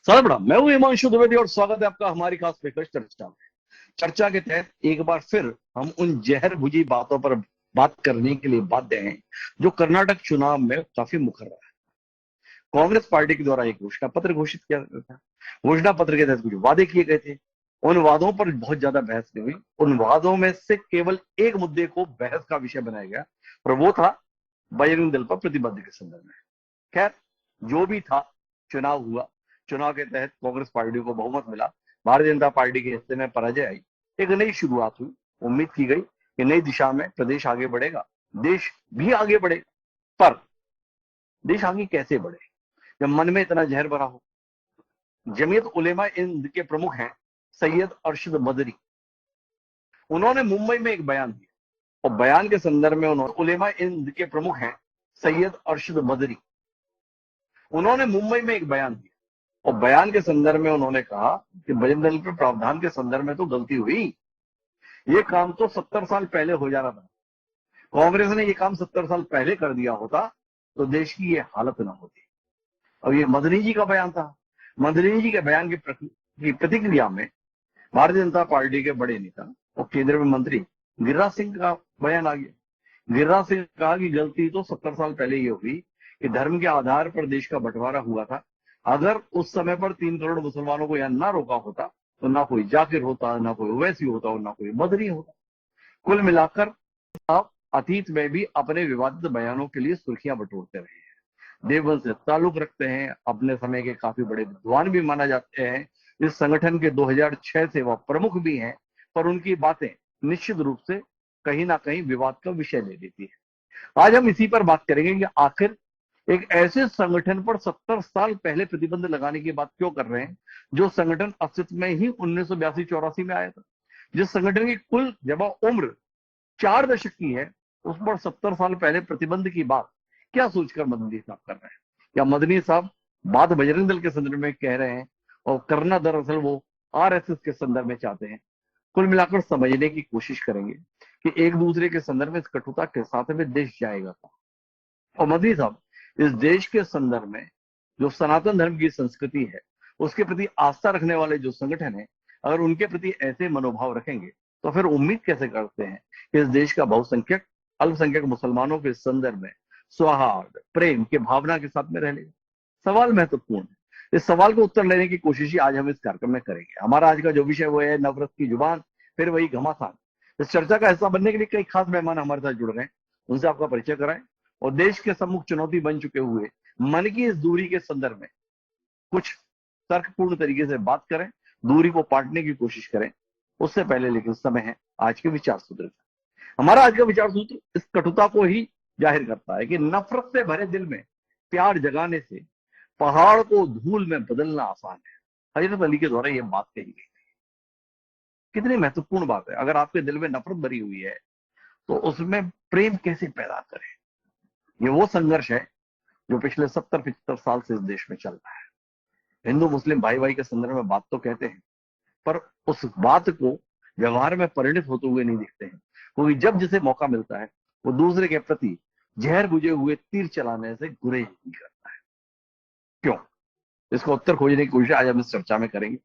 सारा मैं हूं हिमांशु द्विवेदी और स्वागत है आपका हमारी खास पेशकश चर्चा में। चर्चा के तहत एक बार फिर हम उन जहर भुजी बातों पर बात करने के लिए बाध्य हैं जो कर्नाटक चुनाव में काफी मुखर रहा है। कांग्रेस पार्टी के द्वारा एक घोषणा पत्र घोषित किया गया था। घोषणा पत्र के तहत कुछ वादे किए गए थे। उन वादों पर बहुत ज्यादा बहस नहीं हुई। उन वादों में से केवल एक मुद्दे को बहस का विषय बनाया गया और वो था बजरंग दल पर प्रतिबद्ध के संदर्भ में। खैर, जो भी था, चुनाव हुआ। चुनाव के तहत कांग्रेस पार्टी को बहुमत मिला। भारतीय जनता पार्टी के हिस्से में पराजय आई। एक नई शुरुआत हुई। उम्मीद की गई कि नई दिशा में प्रदेश आगे बढ़ेगा, देश भी आगे बढ़ेगा। पर देश आगे कैसे बढ़े जब मन में इतना जहर भरा हो? जमीयत उलेमा हिंद के प्रमुख हैं सैयद अरशद मदनी। उन्होंने मुंबई में एक बयान दिया और बयान के संदर्भ में उन्होंने उलेमा हिंद के प्रमुख हैं सैयद अरशद मदनी। उन्होंने मुंबई में एक बयान दिया और बयान के संदर्भ में उन्होंने कहा कि बजरंग दल के प्रावधान के संदर्भ में तो गलती हुई। ये काम तो 70 साल पहले हो जाना था। कांग्रेस ने ये काम 70 साल पहले कर दिया होता तो देश की ये हालत ना होती। और ये मदनी जी का बयान था। मदनी जी के बयान की प्रतिक्रिया में भारतीय जनता पार्टी के बड़े नेता और केंद्रीय मंत्री गिरिराज सिंह का बयान आ गया। गिरिराज सिंह ने कहा कि गलती तो 70 साल पहले ये हुई कि धर्म के आधार पर देश का बंटवारा हुआ था। अगर उस समय पर 3 करोड़ मुसलमानों को यहां ना रोका होता तो ना कोई जाकिर होता, ना कोई ओवैसी होता और ना कोई मदनी होता। कुल मिलाकर आप अतीत में भी अपने विवादित बयानों के लिए सुर्खियां बटोरते रहे हैं। देवबंद से ताल्लुक रखते हैं। अपने समय के काफी बड़े विद्वान भी माना जाते हैं। इस संगठन के 2006 से वह प्रमुख भी हैं, पर उनकी बातें निश्चित रूप से कहीं ना कहीं विवाद का विषय ले लेती है। आज हम इसी पर बात करेंगे कि आखिर एक ऐसे संगठन पर 70 साल पहले प्रतिबंध लगाने की बात क्यों कर रहे हैं, जो संगठन अस्तित्व में ही 1982-84 में आया था। जिस संगठन की कुल जमा उम्र 4 दशक की है, उस पर 70 साल पहले प्रतिबंध की बात क्या सोचकर मदनी साहब कर रहे हैं? या मदनी साहब बात बजरंग दल के संदर्भ में कह रहे हैं और करना दरअसल वो आरएसएस के संदर्भ में चाहते हैं? कुल मिलाकर समझने की कोशिश करेंगे कि एक दूसरे के संदर्भ में इस कटुता के साथ में देश जाएगा। और मदनी साहब इस देश के संदर्भ में जो सनातन धर्म की संस्कृति है, उसके प्रति आस्था रखने वाले जो संगठन है, अगर उनके प्रति ऐसे मनोभाव रखेंगे तो फिर उम्मीद कैसे करते हैं कि इस देश का बहुसंख्यक अल्पसंख्यक मुसलमानों के संदर्भ में सौहार्द प्रेम के भावना के साथ में रह लेगा? सवाल महत्वपूर्ण है। इस सवाल को उत्तर लेने की कोशिश ही आज हम इस कार्यक्रम में करेंगे। हमारा आज का जो विषय वो है नफरत की जुबान, फिर वही घमासान। इस चर्चा का हिस्सा बनने के लिए कई खास मेहमान हमारे साथ जुड़ रहे हैं। उनसे आपका परिचय कराएं और देश के सम्मुख चुनौती बन चुके हुए मन की इस दूरी के संदर्भ में कुछ तर्कपूर्ण तरीके से बात करें, दूरी को पाटने की कोशिश करें। उससे पहले लेकिन समय है आज के विचार सूत्र का। हमारा आज का विचार सूत्र इस कटुता को ही जाहिर करता है कि नफरत से भरे दिल में प्यार जगाने से पहाड़ को धूल में बदलना आसान है। हजरत अली के द्वारा यह बात कही गई। कितनी महत्वपूर्ण बात है। अगर आपके दिल में नफरत भरी हुई है तो उसमें प्रेम कैसे पैदा करें? ये वो संघर्ष है जो पिछले 70-75 साल से इस देश में चल रहा है। हिंदू मुस्लिम भाई भाई के संदर्भ में बात तो कहते हैं, पर उस बात को व्यवहार में परिणत होते हुए नहीं दिखते हैं, क्योंकि जब जिसे मौका मिलता है वो दूसरे के प्रति जहर बुझे हुए तीर चलाने से गुरेज नहीं करता है। क्यों? इसका उत्तर खोजने की कोशिश आज हम इस चर्चा में करेंगे।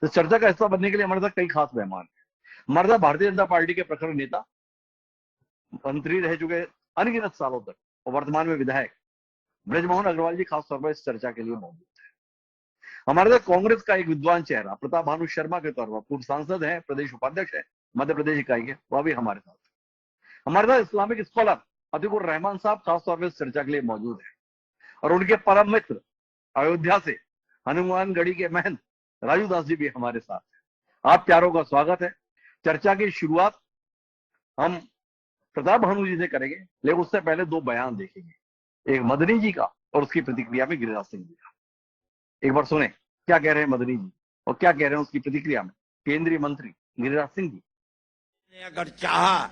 इस चर्चा का हिस्सा बनने के लिए हमारे साथ कई खास मेहमान हैं। हमारे साथ भारतीय जनता पार्टी के प्रखर नेता, मंत्री रह चुके अनगिनत सालों तक और वर्तमान में विधायक ब्रजमोहन अग्रवाल जी खास तौर पर इस चर्चा के लिए मौजूद है। हमारे साथ कांग्रेस का एक विद्वान चेहरा प्रताप भानु शर्मा के तौर पर पूर्व सांसद है, प्रदेश उपाध्यक्ष है मध्य प्रदेश इकाई के, वह भी हमारे साथ। हमारे साथ इस्लामिक स्कॉलर अतीकुर रहमान साहब खास तौर पर इस चर्चा के लिए मौजूद है और उनके परम मित्र अयोध्या से हनुमानगढ़ी के महंत राजू दास जी भी हमारे साथ हैं। आप प्यारों का स्वागत है। चर्चा की शुरुआत हम प्रताप भानु जी से करेंगे, लेकिन उससे पहले 2 बयान देखेंगे, एक मदनी जी का और उसकी प्रतिक्रिया में गिरिराज सिंह जी का। एक बार सुने क्या कह रहे हैं मदनी जी और क्या कह रहे हैं उसकी प्रतिक्रिया में केंद्रीय मंत्री गिरिराज सिंह जी। ने अगर चाहा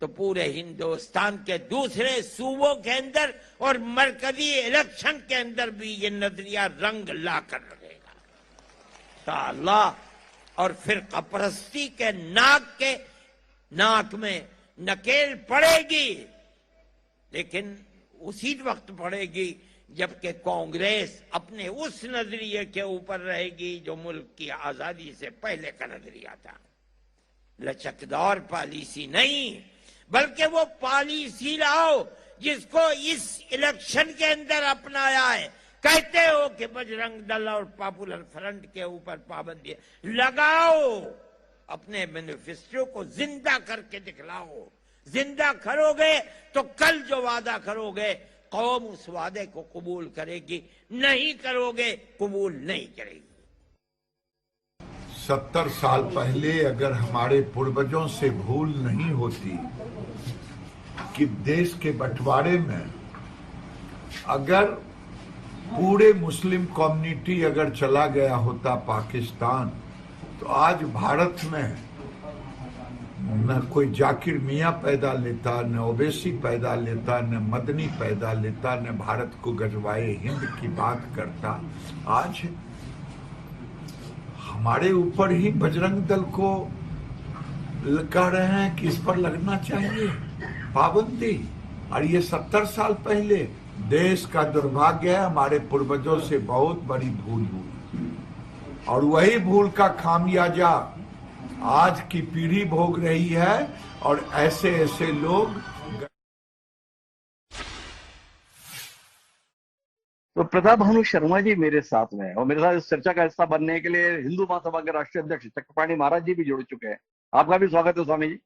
तो पूरे हिंदुस्तान के दूसरे सूबों के अंदर और मरकजी इलेक्शन के अंदर भी ये नजरिया रंग ला कर रहेगा ताल्लाह। और फिर कपरस्ती के नाक में नकेल पड़ेगी, लेकिन उसी वक्त पड़ेगी जबकि कांग्रेस अपने उस नजरिए के ऊपर रहेगी जो मुल्क की आजादी से पहले का नजरिया था। लचकदार पॉलिसी नहीं, बल्कि वो पॉलिसी लाओ जिसको इस इलेक्शन के अंदर अपनाया है। कहते हो कि बजरंग दल और पॉपुलर फ्रंट के ऊपर पाबंदी लगाओ, अपने मैनिफेस्टो को जिंदा करके दिखलाओ। जिंदा करोगे तो कल जो वादा करोगे कौम उस वादे को कबूल करेगी, नहीं करोगे कबूल नहीं करेगी। 70 साल पहले अगर हमारे पूर्वजों से भूल नहीं होती कि देश के बंटवारे में अगर पूरे मुस्लिम कम्युनिटी अगर चला गया होता पाकिस्तान, तो आज भारत में न कोई जाकिर मियां पैदा लेता, न ओवैसी पैदा लेता, न मदनी पैदा लेता, न भारत को गजवाए हिंद की बात करता। आज हमारे ऊपर ही बजरंग दल को कह रहे हैं कि इस पर लगना चाहिए पाबंदी। और ये 70 साल पहले देश का दुर्भाग्य है, हमारे पूर्वजों से बहुत बड़ी भूल हुई और वही भूल का खामियाजा आज की पीढ़ी भोग रही है। और ऐसे ऐसे लोग तो प्रताप भानु शर्मा जी मेरे साथ में हैं और मेरे साथ इस चर्चा का हिस्सा बनने के लिए हिंदू महासभा के राष्ट्रीय अध्यक्ष चक्रपाणी महाराज जी भी जुड़ चुके हैं। आपका भी स्वागत है स्वामी जी।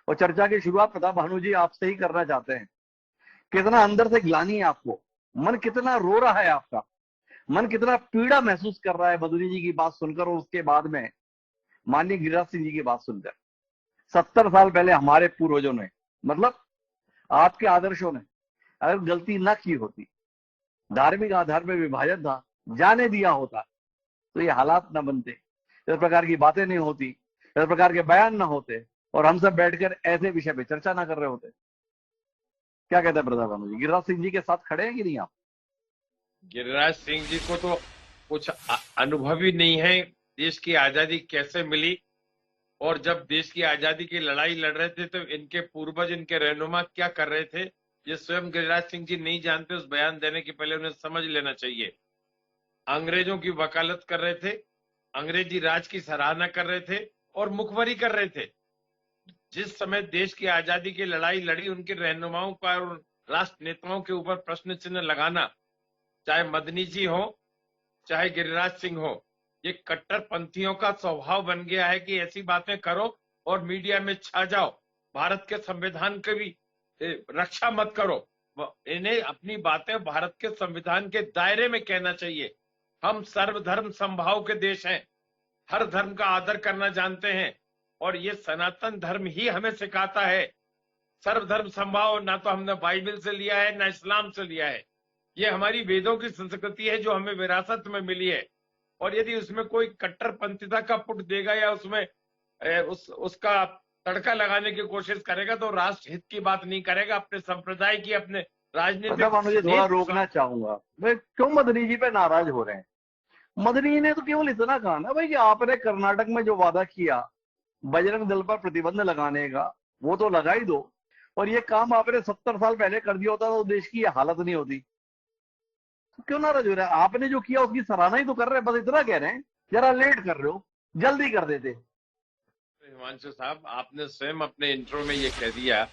और चर्चा की शुरुआत प्रताप भानु जी आपसे ही करना चाहते हैं। कितना अंदर से ग्लानि है आपको, मन कितना रो रहा है आपका, मन कितना पीड़ा महसूस कर रहा है मधुरी जी की बात सुनकर और उसके बाद में माननीय गिरिराज सिंह जी की बात सुनकर। 70 साल पहले हमारे पूर्वजों ने, मतलब आपके आदर्शों ने अगर गलती ना की होती, धार्मिक आधार पर विभाजन था, जाने दिया होता, तो ये हालात ना बनते, इस प्रकार की बातें नहीं होती, इस प्रकार के बयान ना होते और हम सब बैठकर ऐसे विषय पे चर्चा ना कर रहे होते। क्या कहते हैं प्रताप भानु जी, गिरिराज सिंह जी के साथ खड़े हैं कि नहीं आप? गिरिराज सिंह जी को तो कुछ अनुभव ही नहीं है देश की आजादी कैसे मिली, और जब देश की आजादी की लड़ाई लड़ रहे थे तो इनके पूर्वज, इनके रहनुमा क्या कर रहे थे, ये स्वयं गिरिराज सिंह जी नहीं जानते। उस बयान देने के पहले उन्हें समझ लेना चाहिए। अंग्रेजों की वकालत कर रहे थे, अंग्रेजी राज की सराहना कर रहे थे और मुखबरी कर रहे थे। जिस समय देश की आजादी की लड़ाई लड़ी, उनके रहनुमाओं पर और राष्ट्र नेताओं के ऊपर प्रश्न चिन्ह लगाना, चाहे मदनी जी हो चाहे गिरिराज सिंह हो, ये कट्टरपंथियों का स्वभाव बन गया है कि ऐसी बातें करो और मीडिया में छा जाओ, भारत के संविधान की भी रक्षा मत करो। इन्हें अपनी बातें भारत के संविधान के दायरे में कहना चाहिए। हम सर्वधर्म समभाव के देश हैं, हर धर्म का आदर करना जानते हैं और ये सनातन धर्म ही हमें सिखाता है सर्वधर्म समभाव। ना तो हमने बाइबल से लिया है ना इस्लाम से लिया है, ये हमारी वेदों की संस्कृति है जो हमें विरासत में मिली है। और यदि उसमें कोई कट्टरपंथिता का पुट देगा या उसमें उसका तड़का लगाने की कोशिश करेगा तो राष्ट्र हित की बात नहीं करेगा, अपने संप्रदाय की, अपने प्रताप भानु जी थोड़ा रोकना चाहूंगा, वे क्यों मदनी जी पे नाराज हो रहे हैं? मदनी जी ने तो केवल इतना कहा ना भाई कि आपने कर्नाटक में जो वादा किया बजरंग दल पर प्रतिबंध लगाने का, वो तो लगा ही दो, और ये काम आपने 70 साल पहले कर दिया होता तो देश की ये हालत नहीं होती। तो क्यों नाराज हो रहा है? आपने जो किया उसकी सराहना ही तो कर रहे हैं, बस इतना कह रहे हैं जरा लेट कर रहे हो, जल्दी कर देते। हिमांशु साहब, आपने स्वयं अपने इंट्रो में ये कह दिया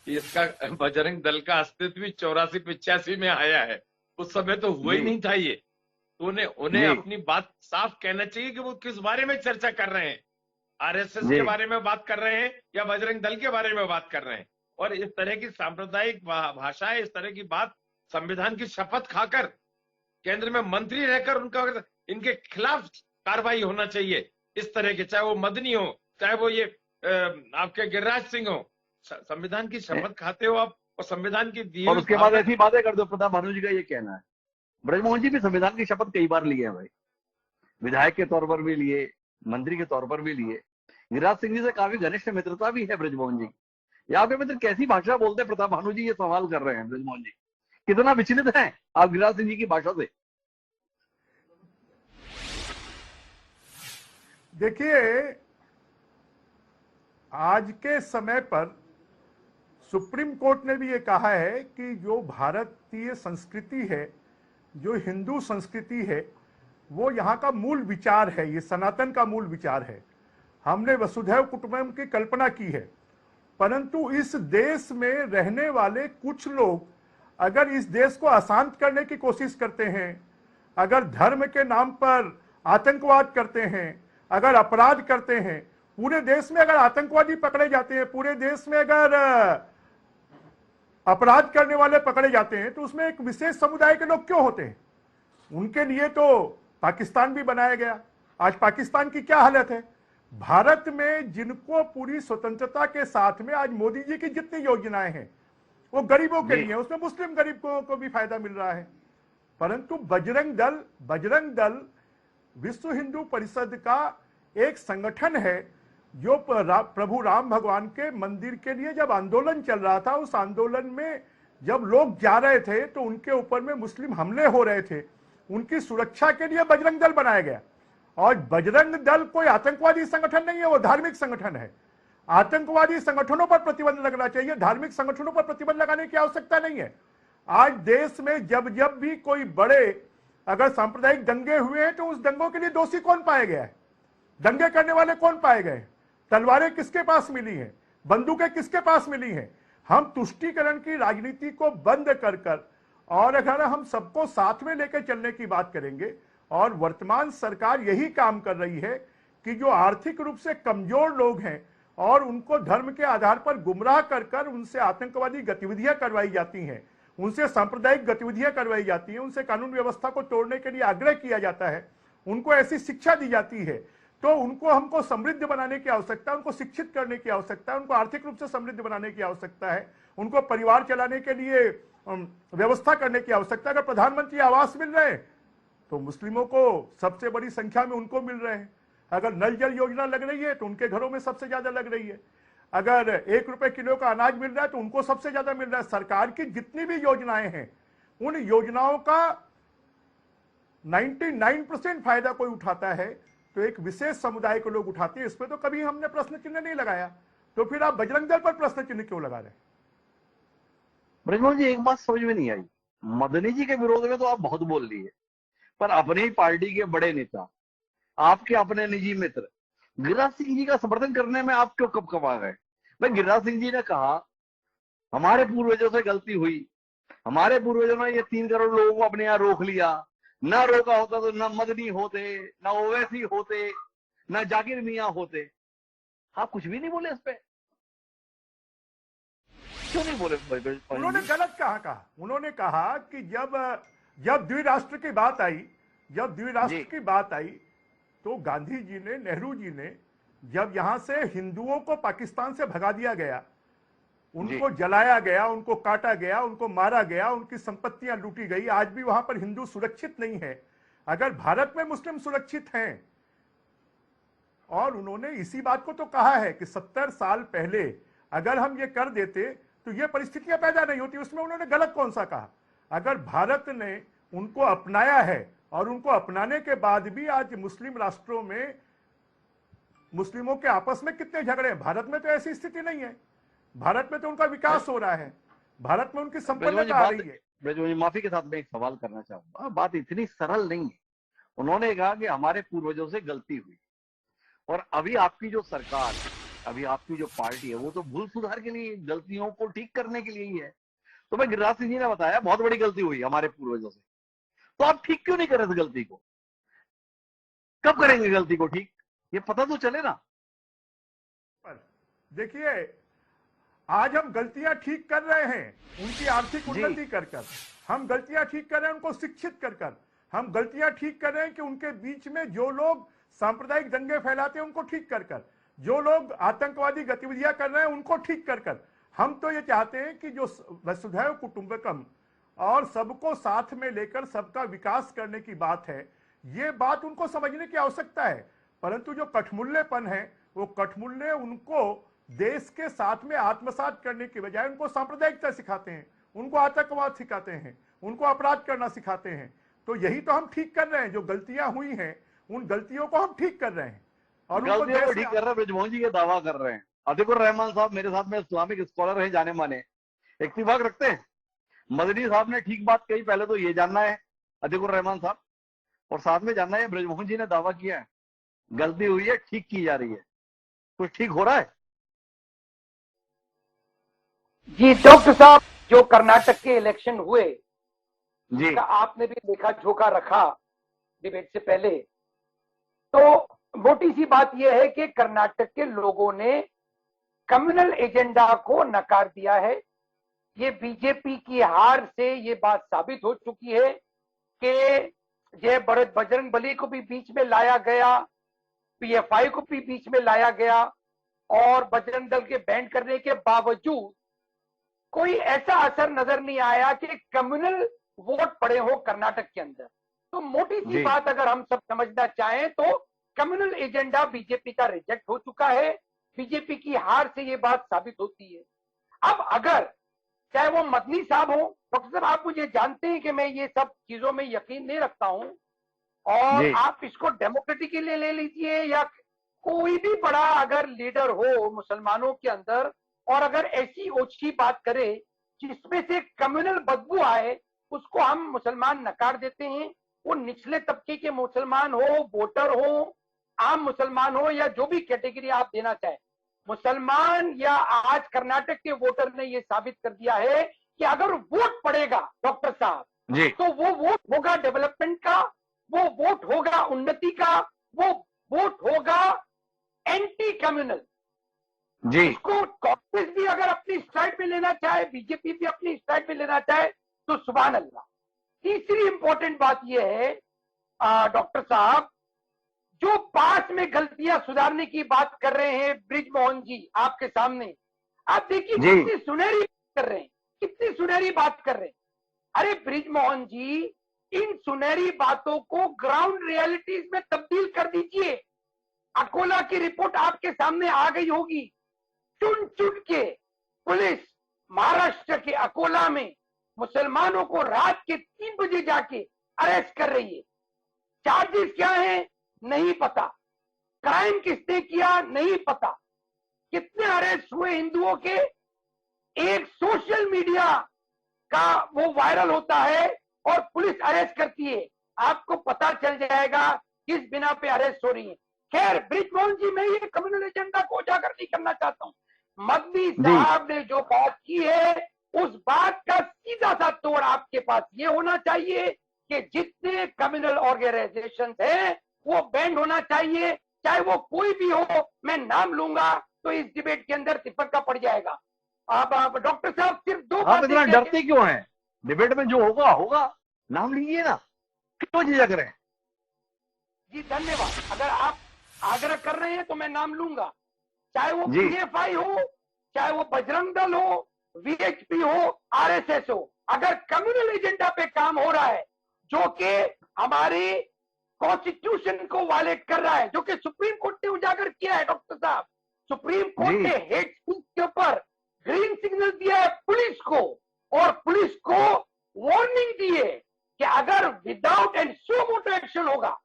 कि इसका बजरंग दल का अस्तित्व भी 84-85 में आया है, उस समय तो हुआ ही नहीं था ये। तो उन्हें अपनी बात साफ कहना चाहिए कि वो किस बारे में चर्चा कर रहे हैं, आरएसएस के बारे में बात कर रहे हैं या बजरंग दल के बारे में बात कर रहे हैं। और इस तरह की सांप्रदायिक भाषा है, इस तरह की बात संविधान की शपथ खाकर केंद्र में मंत्री रहकर उनका इनके खिलाफ कार्रवाई होना चाहिए। इस तरह के, चाहे वो मदनी हो चाहे वो ये आपके गिरिराज सिंह हो, संविधान की शपथ खाते हो आप और संविधान की दी, और उसके बाद ऐसी बातें कर दो। प्रताप भानु जी का ये कहना है। ब्रजमोहन जी भी संविधान की शपथ कई बार लिए हैं भाई, विधायक के तौर पर भी लिए, मंत्री के तौर पर भी लिए। गिरिराज सिंह जी से काफी घनिष्ठ मित्रता भी है ब्रजमोहन जी। यहाँ पे मित्र कैसी भाषा बोलते हैं प्रताप भानु जी, ये सवाल कर रहे हैं ब्रजमोहन जी। कितना विचलित हैं आप गिरिराज सिंह जी की भाषा से? देखिए, आज के समय पर सुप्रीम कोर्ट ने भी ये कहा है कि जो भारतीय संस्कृति है, जो हिंदू संस्कृति है वो यहाँ का मूल विचार है, ये सनातन का मूल विचार है। हमने वसुधैव कुटुंबकम की कल्पना की है, परंतु इस देश में रहने वाले कुछ लोग अगर इस देश को अशांत करने की कोशिश करते हैं, अगर धर्म के नाम पर आतंकवाद करते हैं, अगर अपराध करते हैं, पूरे देश में अगर आतंकवादी पकड़े जाते हैं, पूरे देश में अगर अपराध करने वाले पकड़े जाते हैं, तो उसमें एक विशेष समुदाय के लोग क्यों होते हैं? उनके लिए तो पाकिस्तान भी बनाया गया। आज पाकिस्तान की क्या हालत है? भारत में जिनको पूरी स्वतंत्रता के साथ में आज मोदी जी की जितनी योजनाएं हैं वो गरीबों के लिए, उसमें मुस्लिम गरीबों को भी फायदा मिल रहा है। परंतु बजरंग दल विश्व हिंदू परिषद का एक संगठन है जो प्रभु राम भगवान के मंदिर के लिए जब आंदोलन चल रहा था, उस आंदोलन में जब लोग जा रहे थे तो उनके ऊपर में मुस्लिम हमले हो रहे थे, उनकी सुरक्षा के लिए बजरंग दल बनाया गया। और बजरंग दल कोई आतंकवादी संगठन नहीं है, वो धार्मिक संगठन है। आतंकवादी संगठनों पर प्रतिबंध लगना चाहिए, धार्मिक संगठनों पर प्रतिबंध लगाने की आवश्यकता नहीं है। आज देश में जब जब भी कोई बड़े अगर सांप्रदायिक दंगे हुए हैं तो उस दंगों के लिए दोषी कौन पाया गया है? दंगे करने वाले कौन पाए गए? तलवारें किसके पास मिली हैं? बंदूकें किसके पास मिली हैं? हम तुष्टीकरण की राजनीति को बंद कर और अगर हम सबको साथ में लेकर चलने की बात करेंगे, और वर्तमान सरकार यही काम कर रही है कि जो आर्थिक रूप से कमजोर लोग हैं और उनको धर्म के आधार पर गुमराह कर उनसे आतंकवादी गतिविधियां करवाई जाती हैं, उनसे सांप्रदायिक गतिविधियां करवाई जाती हैं, उनसे कानून व्यवस्था को तोड़ने के लिए आग्रह किया जाता है, उनको ऐसी शिक्षा दी जाती है, तो उनको हमको समृद्ध बनाने की आवश्यकता है, उनको शिक्षित करने की आवश्यकता है, उनको आर्थिक रूप से समृद्ध बनाने की आवश्यकता है, उनको परिवार चलाने के लिए व्यवस्था करने की आवश्यकता है। अगर प्रधानमंत्री आवास मिल रहे हैं तो मुस्लिमों को सबसे बड़ी संख्या में उनको मिल रहे हैं। अगर नल जल योजना लग रही है तो उनके घरों में सबसे ज्यादा लग रही है। अगर 1 रुपए किलो का अनाज मिल रहा है तो उनको सबसे ज्यादा मिल रहा है। सरकार की जितनी भी योजनाएं हैं उन योजनाओं का 99% फायदा कोई उठाता है तो एक विशेष समुदाय के लोग उठाते हैं। इस पर तो कभी हमने प्रश्न चिन्ह नहीं लगाया, तो फिर आप बजरंग दल पर प्रश्न चिन्ह क्यों लगा रहे हैं? ब्रजमोहन जी, एक बात समझ में नहीं आई। मदनी जी के विरोध में तो आप बहुत बोल लिए, पर अपनी ही पार्टी के बड़े नेता, आपके अपने निजी मित्र गिरिराज सिंह जी का समर्थन करने में आप क्यों कब आ गए? भाई, गिरिराज सिंह जी ने कहा हमारे पूर्वजों से गलती हुई, हमारे पूर्वजों ने ये 3 करोड़ लोगों को अपने यहाँ रोक लिया, ना रोका होता तो ना मदनी होते, ना ओवैसी होते, ना जाकिर मियां होते। आप कुछ भी नहीं बोले इस पे? क्यों नहीं बोले? उन्होंने गलत कहा। उन्होंने कहा कि जब द्विराष्ट्र की बात आई तो गांधी जी ने, नेहरू जी ने, जब यहां से हिंदुओं को पाकिस्तान से भगा दिया गया, उनको जलाया गया, उनको काटा गया, उनको मारा गया, उनकी संपत्तियां लूटी गई, आज भी वहां पर हिंदू सुरक्षित नहीं है। अगर भारत में मुस्लिम सुरक्षित हैं, और उन्होंने इसी बात को तो कहा है कि 70 साल पहले अगर हम ये कर देते तो ये परिस्थितियां पैदा नहीं होती। उसमें उन्होंने गलत कौन सा कहा? अगर भारत ने उनको अपनाया है और उनको अपनाने के बाद भी आज मुस्लिम राष्ट्रों में मुस्लिमों के आपस में कितने झगड़े हैं, भारत में तो ऐसी स्थिति नहीं है। भारत में तो उनका विकास हो रहा है, भारत में उनकी संपन्नता आ रही है। ब्रजमोहन जी, माफी के साथ मैं एक सवाल करना चाहूंगा। बात इतनी सरल नहीं है। उन्होंने कहा कि हमारे पूर्वजों से गलती हुई, और अभी आपकी जो सरकार, अभी आपकी जो पार्टी है, वो तो भूल सुधार के लिए, गलतियों को ठीक करने के लिए ही है। तो मैं गिरिराज सिंह जी ने बताया बहुत बड़ी गलती हुई हमारे पूर्वजों से, तो आप ठीक क्यों नहीं कर रहे थे गलती को? कब करेंगे गलती को ठीक? ये पता तो चले ना। देखिए, आज हम गलतियां ठीक कर रहे हैं, उनकी आर्थिक उन्नति कर हम गलतियां ठीक कर रहे हैं, उनको शिक्षित कर हम गलतियां ठीक कर रहे हैं कि उनके बीच में जो लोग सांप्रदायिक दंगे फैलाते हैं उनको ठीक कर जो लोग आतंकवादी गतिविधियां कर रहे हैं उनको ठीक कर हम तो ये चाहते हैं कि जो वसुधैव कुटुंबकम और सबको साथ में लेकर सबका विकास करने की बात है, ये बात उनको समझने की आवश्यकता है। परंतु जो कठमुल्लेपन है, वो कठमुल्ले उनको देश के साथ में आत्मसात करने की बजाय उनको सांप्रदायिकता सिखाते हैं, उनको आतंकवाद सिखाते हैं, उनको अपराध करना सिखाते हैं। तो यही तो हम ठीक कर रहे हैं। जो गलतियां हुई हैं उन गलतियों को हम ठीक कर रहे हैं और गलतियों को ठीक कर रहे हैं। ब्रजमोहन जी ये दावा कर रहे हैं। अतिकुर रहमान साहब मेरे साथ में इस्लामिक स्कॉलर हैं, जाने माने, इत्तेफाक रखते हैं। मदनी साहब ने ठीक बात कही, पहले तो ये जानना है अतीकुर रहमान साहब, और साथ में जानना है ब्रजमोहन जी ने दावा किया है गलती हुई है, ठीक की जा रही है, कुछ ठीक हो रहा है? जी डॉक्टर साहब, जो कर्नाटक के इलेक्शन हुए जी का आपने भी लेखा जोखा रखा डिबेट से पहले, तो मोटी सी बात यह है कि कर्नाटक के लोगों ने कम्युनल एजेंडा को नकार दिया है। ये बीजेपी की हार से ये बात साबित हो चुकी है कि जय बजरंग बली को भी बीच में लाया गया, पीएफआई को भी बीच में लाया गया, और बजरंग दल के बैन करने के बावजूद कोई ऐसा असर नजर नहीं आया कि कम्युनल वोट पड़े हो कर्नाटक के अंदर। तो मोटी सी बात अगर हम सब समझना चाहें तो कम्युनल एजेंडा बीजेपी का रिजेक्ट हो चुका है। बीजेपी की हार से ये बात साबित होती है। अब अगर चाहे वो मदनी साहब हो, डॉक्टर साहब आप मुझे जानते हैं कि मैं ये सब चीजों में यकीन नहीं रखता हूं, और आप इसको डेमोक्रेटिकली ले लीजिए या कोई भी बड़ा अगर लीडर हो मुसलमानों के अंदर और अगर ऐसी ओछी बात करे जिसमें से कम्युनल बदबू आए, उसको हम मुसलमान नकार देते हैं। वो निचले तबके के मुसलमान हो, वोटर हो, आम मुसलमान हो, या जो भी कैटेगरी आप देना चाहे, मुसलमान या आज कर्नाटक के वोटर ने ये साबित कर दिया है कि अगर वोट पड़ेगा डॉक्टर साहब, तो वो वोट होगा डेवलपमेंट का, वो वोट होगा उन्नति का, वो वोट होगा एंटी कम्युनल। इसको कांग्रेस भी अगर अपनी स्ट्राइड में लेना चाहे, बीजेपी भी अपनी स्ट्राइड में लेना चाहे, तो सुभान अल्लाह। तीसरी इंपॉर्टेंट बात यह है डॉक्टर साहब, जो पास में गलतियां सुधारने की बात कर रहे हैं ब्रिजमोहन जी आपके सामने, आप देखिए कितनी सुनहरी बात कर रहे हैं, कितनी सुनहरी बात कर रहे हैं। अरे ब्रिजमोहन जी, इन सुनहरी बातों को ग्राउंड रियलिटीज में तब्दील कर दीजिए। अकोला की रिपोर्ट आपके सामने आ गई होगी। चुन चुन के पुलिस महाराष्ट्र के अकोला में मुसलमानों को रात के 3 बजे जाके अरेस्ट कर रही है। चार्जेस क्या है नहीं पता, क्राइम किसने किया नहीं पता, कितने अरेस्ट हुए हिंदुओं के, एक सोशल मीडिया का वो वायरल होता है और पुलिस अरेस्ट करती है। आपको पता चल जाएगा किस बिना पे अरेस्ट हो रही है। खैर ब्रिजमोहन जी, मैं ये कम्युनल एजेंडा को उजागर नहीं करना चाहता हूं। मदनी साहब ने जो बात की है उस बात का सीधा सा तोड़ आपके पास ये होना चाहिए कि जितने कम्युनल ऑर्गेनाइजेशन हैं वो बैंड होना चाहिए, चाहे वो कोई भी हो। मैं नाम लूंगा तो इस डिबेट के अंदर तिपक्का पड़ जाएगा। आप डॉक्टर साहब सिर्फ 2 आप इतना डरते क्यों हैं? डिबेट में जो होगा होगा, नाम लीजिए ना, क्यों झिझक रहे हैं? जी धन्यवाद। अगर आप आग्रह कर रहे हैं तो मैं नाम लूंगा, चाहे वो पीएफआई हो, चाहे वो बजरंग दल हो, वीएचपी हो, आरएसएस हो। अगर कम्युनल एजेंडा पे काम हो रहा है जो कि हमारे कॉन्स्टिट्यूशन को वायलेट कर रहा है, जो कि सुप्रीम कोर्ट ने उजागर किया है डॉक्टर साहब, सुप्रीम कोर्ट ने हेट स्पीच के ऊपर ग्रीन सिग्नल दिया है पुलिस को, और पुलिस को वार्निंग दी है कि अगर विदाउट एंड सो मोटो एक्शन होगा,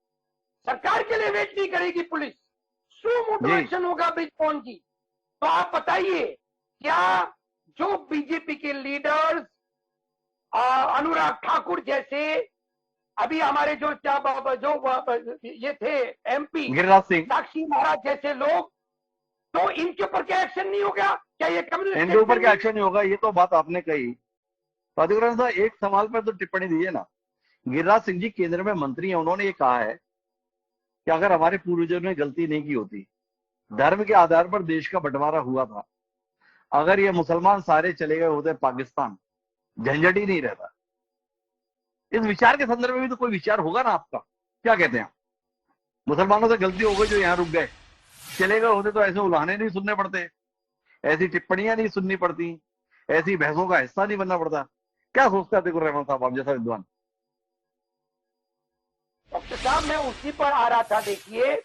सरकार के लिए वेट नहीं करेगी पुलिस, सो मोटो एक्शन होगा ब्रिजमोहन जी। तो आप बताइए, क्या जो बीजेपी के लीडर्स अनुराग ठाकुर जैसे, अभी हमारे जो ये थे एमपी गिरिराज सिंह, साक्षी महाराज जैसे लोग, तो इनके ऊपर क्या एक्शन नहीं होगा? क्या ये कम्युनिस्ट इनके ऊपर क्या एक्शन नहीं होगा? ये तो बात आपने कही। तो अधिग्रहण साहब, एक सवाल पर तो टिप्पणी दीजिए ना। गिरिराज सिंह जी केंद्र में मंत्री हैं, उन्होंने ये कहा है कि अगर हमारे पूर्वजों ने गलती नहीं की होती, धर्म के आधार पर देश का बंटवारा हुआ था, अगर ये मुसलमान सारे चले गए होते पाकिस्तान, झंझट ही नहीं रहता। इस विचार के संदर्भ में भी तो कोई विचार होगा ना आपका? क्या कहते हैं? मुसलमानों से गलती हो गई जो यहाँ रुक गए, चले गए होते तो ऐसे उलाहने नहीं सुनने पड़ते, ऐसी टिप्पणियां नहीं सुननी पड़ती, ऐसी बहसों का हिस्सा नहीं बनना पड़ता। क्या सोचते हैं अतीकुर रहमान साहब, आप जैसा विद्वान? डॉक्टर साहब, मैं उसी पर आ रहा था। देखिए,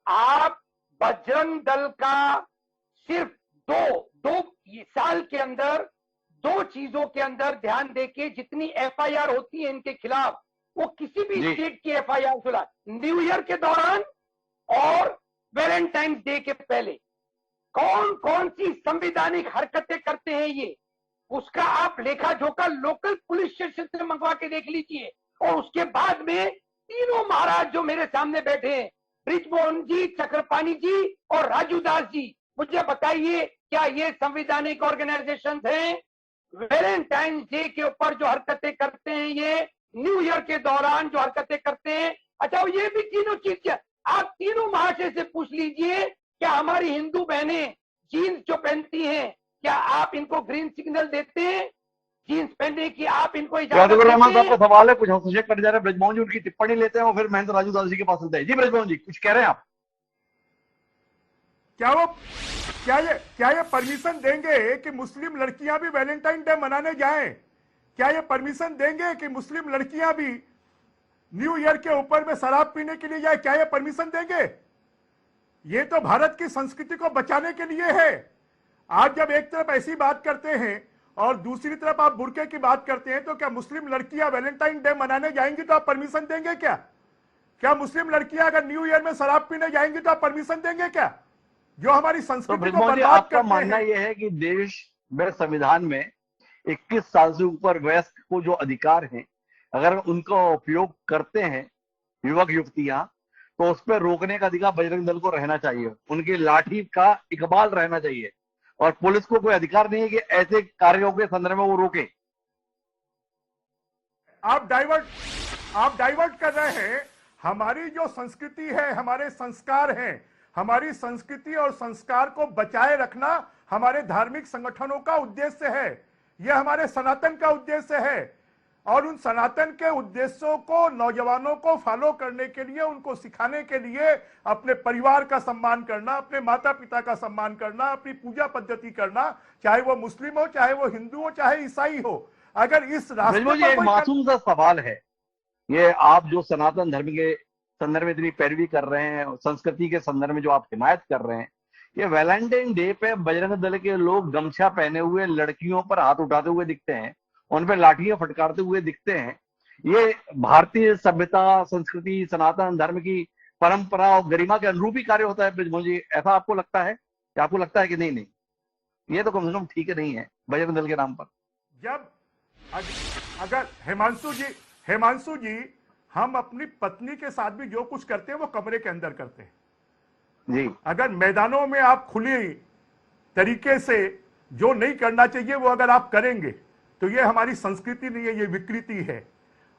आप बजरंग दल का सिर्फ दो साल के अंदर 2 चीजों के अंदर ध्यान देके जितनी एफआईआर होती है इनके खिलाफ, वो किसी भी स्टेट की एफआईआर खिलाफ, न्यू ईयर के दौरान और वैलेंटाइंस डे के पहले कौन कौन सी संवैधानिक हरकतें करते हैं ये, उसका आप लेखा जोखा लोकल पुलिस स्टेशन से मंगवा के देख लीजिए। और उसके बाद में तीनों महाराज जो मेरे सामने बैठे हैं, ब्रिजमोहन जी, चक्रपाणी जी और राजू दास जी, मुझे बताइए क्या ये संवैधानिक ऑर्गेनाइजेशन हैं? वैलेंटाइन डे के ऊपर जो हरकतें करते हैं, ये न्यू ईयर के दौरान जो हरकतें करते हैं, अच्छा ये भी तीनों चीज आप तीनों महाशय से पूछ लीजिए, क्या हमारी हिंदू बहनें जीन्स जो पहनती हैं, क्या आप इनको ग्रीन सिग्नल देते हैं जीन्स पहनने की? आप इनको इजाजत रहमान देते साहब हैं? का सवाल है, कुछ हस्तक्षेप कर जा रहे हैं ब्रजमोहन जी, उनकी टिप्पणी लेते हैं और फिर महेंद्र राजू दास जी के पास चलते हैं। जी ब्रजमोहन जी, कुछ कह रहे हैं आप? क्या ये परमिशन देंगे कि मुस्लिम लड़कियां भी वैलेंटाइन डे मनाने जाएं? क्या ये परमिशन देंगे कि मुस्लिम लड़कियां भी न्यू ईयर के ऊपर में शराब पीने के लिए जाए? क्या ये परमिशन देंगे? ये तो भारत की संस्कृति को बचाने के लिए है। आज जब एक तरफ ऐसी बात करते हैं और दूसरी तरफ आप बुर्के की बात करते हैं, तो क्या मुस्लिम लड़कियां वैलेंटाइन डे मनाने जाएंगी तो आप परमिशन देंगे क्या? क्या मुस्लिम लड़कियां अगर न्यू ईयर में शराब पीने जाएंगी तो आप परमिशन देंगे क्या? जो हमारी तो संस्कृति को ब्रजमोहन जी, बर्बाद आपका करते मानना हैं। यह है कि देश में संविधान में 21 साल से ऊपर वयस्क को जो अधिकार हैं, अगर उनका उपयोग करते हैं युवक युवतियां, तो उस पर रोकने का अधिकार बजरंग दल को रहना चाहिए, उनकी लाठी का इकबाल रहना चाहिए, और पुलिस को कोई अधिकार नहीं है कि ऐसे कार्यों के संदर्भ में वो रोके। आप डाइवर्ट कर रहे हैं। हमारी जो संस्कृति है, हमारे संस्कार हैं, हमारी संस्कृति और संस्कार को बचाए रखना हमारे धार्मिक संगठनों का उद्देश्य है। यह हमारे सनातन का उद्देश्य है, और उन सनातन के उद्देश्यों को नौजवानों को फॉलो करने के लिए, उनको सिखाने के लिए अपने परिवार का सम्मान करना, अपने माता पिता का सम्मान करना, अपनी पूजा पद्धति करना, चाहे वो मुस्लिम हो, चाहे वो हिंदू हो, चाहे ईसाई हो। अगर इस रास्ते ब्रजमोहन जी, पर एक कोई मासूम सा सवाल है, ये आप जो सनातन धर्म के संदर्भ में इतनी पैरवी कर रहे हैं, संस्कृति के संदर्भ में जो आप हिमायत कर रहे हैं, ये वैलेंटाइन डे पे बजरंग दल के लोग गमछा पहने हुए लड़कियों पर हाथ उठाते हुए दिखते हैं, उन पर लाठियां फटकारते हुए दिखते हैं, ये भारतीय सभ्यता, संस्कृति, सनातन धर्म की परंपरा और गरिमा के अनुरूप ही कार्य होता है ब्रजमोहन जी? ऐसा आपको लगता है, या आपको लगता है कि नहीं, ये तो कम से कम ठीक है नहीं है बजरंग दल के नाम पर? जब अगर हिमांशु जी, हम अपनी पत्नी के साथ भी जो कुछ करते हैं वो कमरे के अंदर करते हैं जी। अगर मैदानों में आप खुली तरीके से जो नहीं करना चाहिए वो अगर आप करेंगे तो ये हमारी संस्कृति नहीं है, ये विकृति है।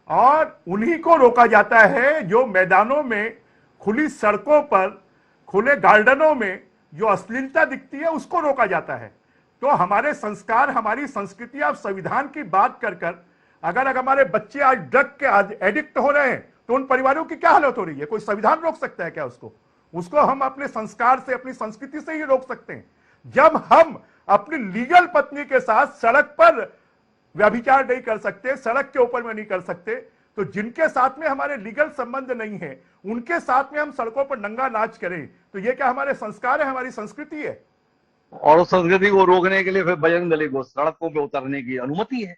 और उन्हीं को रोका जाता है जो मैदानों में, खुली सड़कों पर, खुले गार्डनों में जो अश्लीलता दिखती है उसको रोका जाता है। तो हमारे संस्कार, हमारी संस्कृति, आप संविधान की बात कर अगर हमारे बच्चे आज ड्रग के एडिक्ट हो रहे हैं तो उन परिवारों की क्या हालत हो रही है? कोई संविधान रोक सकता है क्या उसको हम अपने संस्कार से, अपनी संस्कृति से ही रोक सकते हैं। जब हम अपनी लीगल पत्नी के साथ सड़क पर व्यभिचार नहीं कर सकते, सड़क के ऊपर में नहीं कर सकते, तो जिनके साथ में हमारे लीगल संबंध नहीं है उनके साथ में हम सड़कों पर नंगा नाच करें, तो ये क्या हमारे संस्कार है, हमारी संस्कृति है? और उस संस्कृति को रोकने के लिए फिर बजरंग दल को सड़कों पे उतरने की अनुमति है।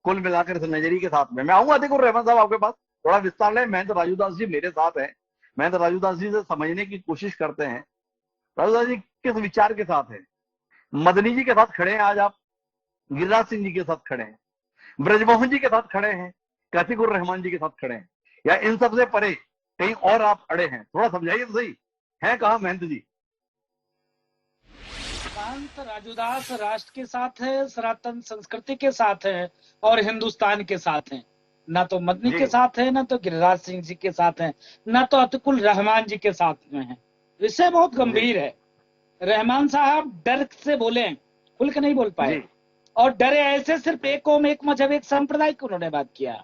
कुल मिलाकर इस नजरिए के साथ में मैं आऊंगा, देखो रहमान साहब आपके पास थोड़ा विस्तार है। महेंद्र राजू दास जी मेरे साथ हैं, महेंद्र राजू दास जी से समझने की कोशिश करते हैं। राजू दास जी किस विचार के साथ है? मदनी जी के साथ खड़े हैं आज आप, गिरिराज सिंह जी के साथ खड़े हैं, ब्रजमोहन जी के साथ खड़े हैं, कातिकुर रहमान जी के साथ खड़े हैं, या इन सबसे परे कहीं और आप अड़े हैं? थोड़ा समझाइए तो सही, है कहां महेंद्र जी? संत राजूदास राष्ट्र के साथ है, सनातन संस्कृति के साथ है और हिंदुस्तान के साथ है। ना तो मदनी के साथ है, ना तो गिरिराज सिंह जी के साथ है, ना तो अतिकुल रहमान जी के साथ में है। विषय बहुत गंभीर है। रहमान साहब डर से बोले, खुल के नहीं बोल पाए, और डरे ऐसे सिर्फ एक कौम, एक मजहब, एक संप्रदाय की उन्होंने बात किया।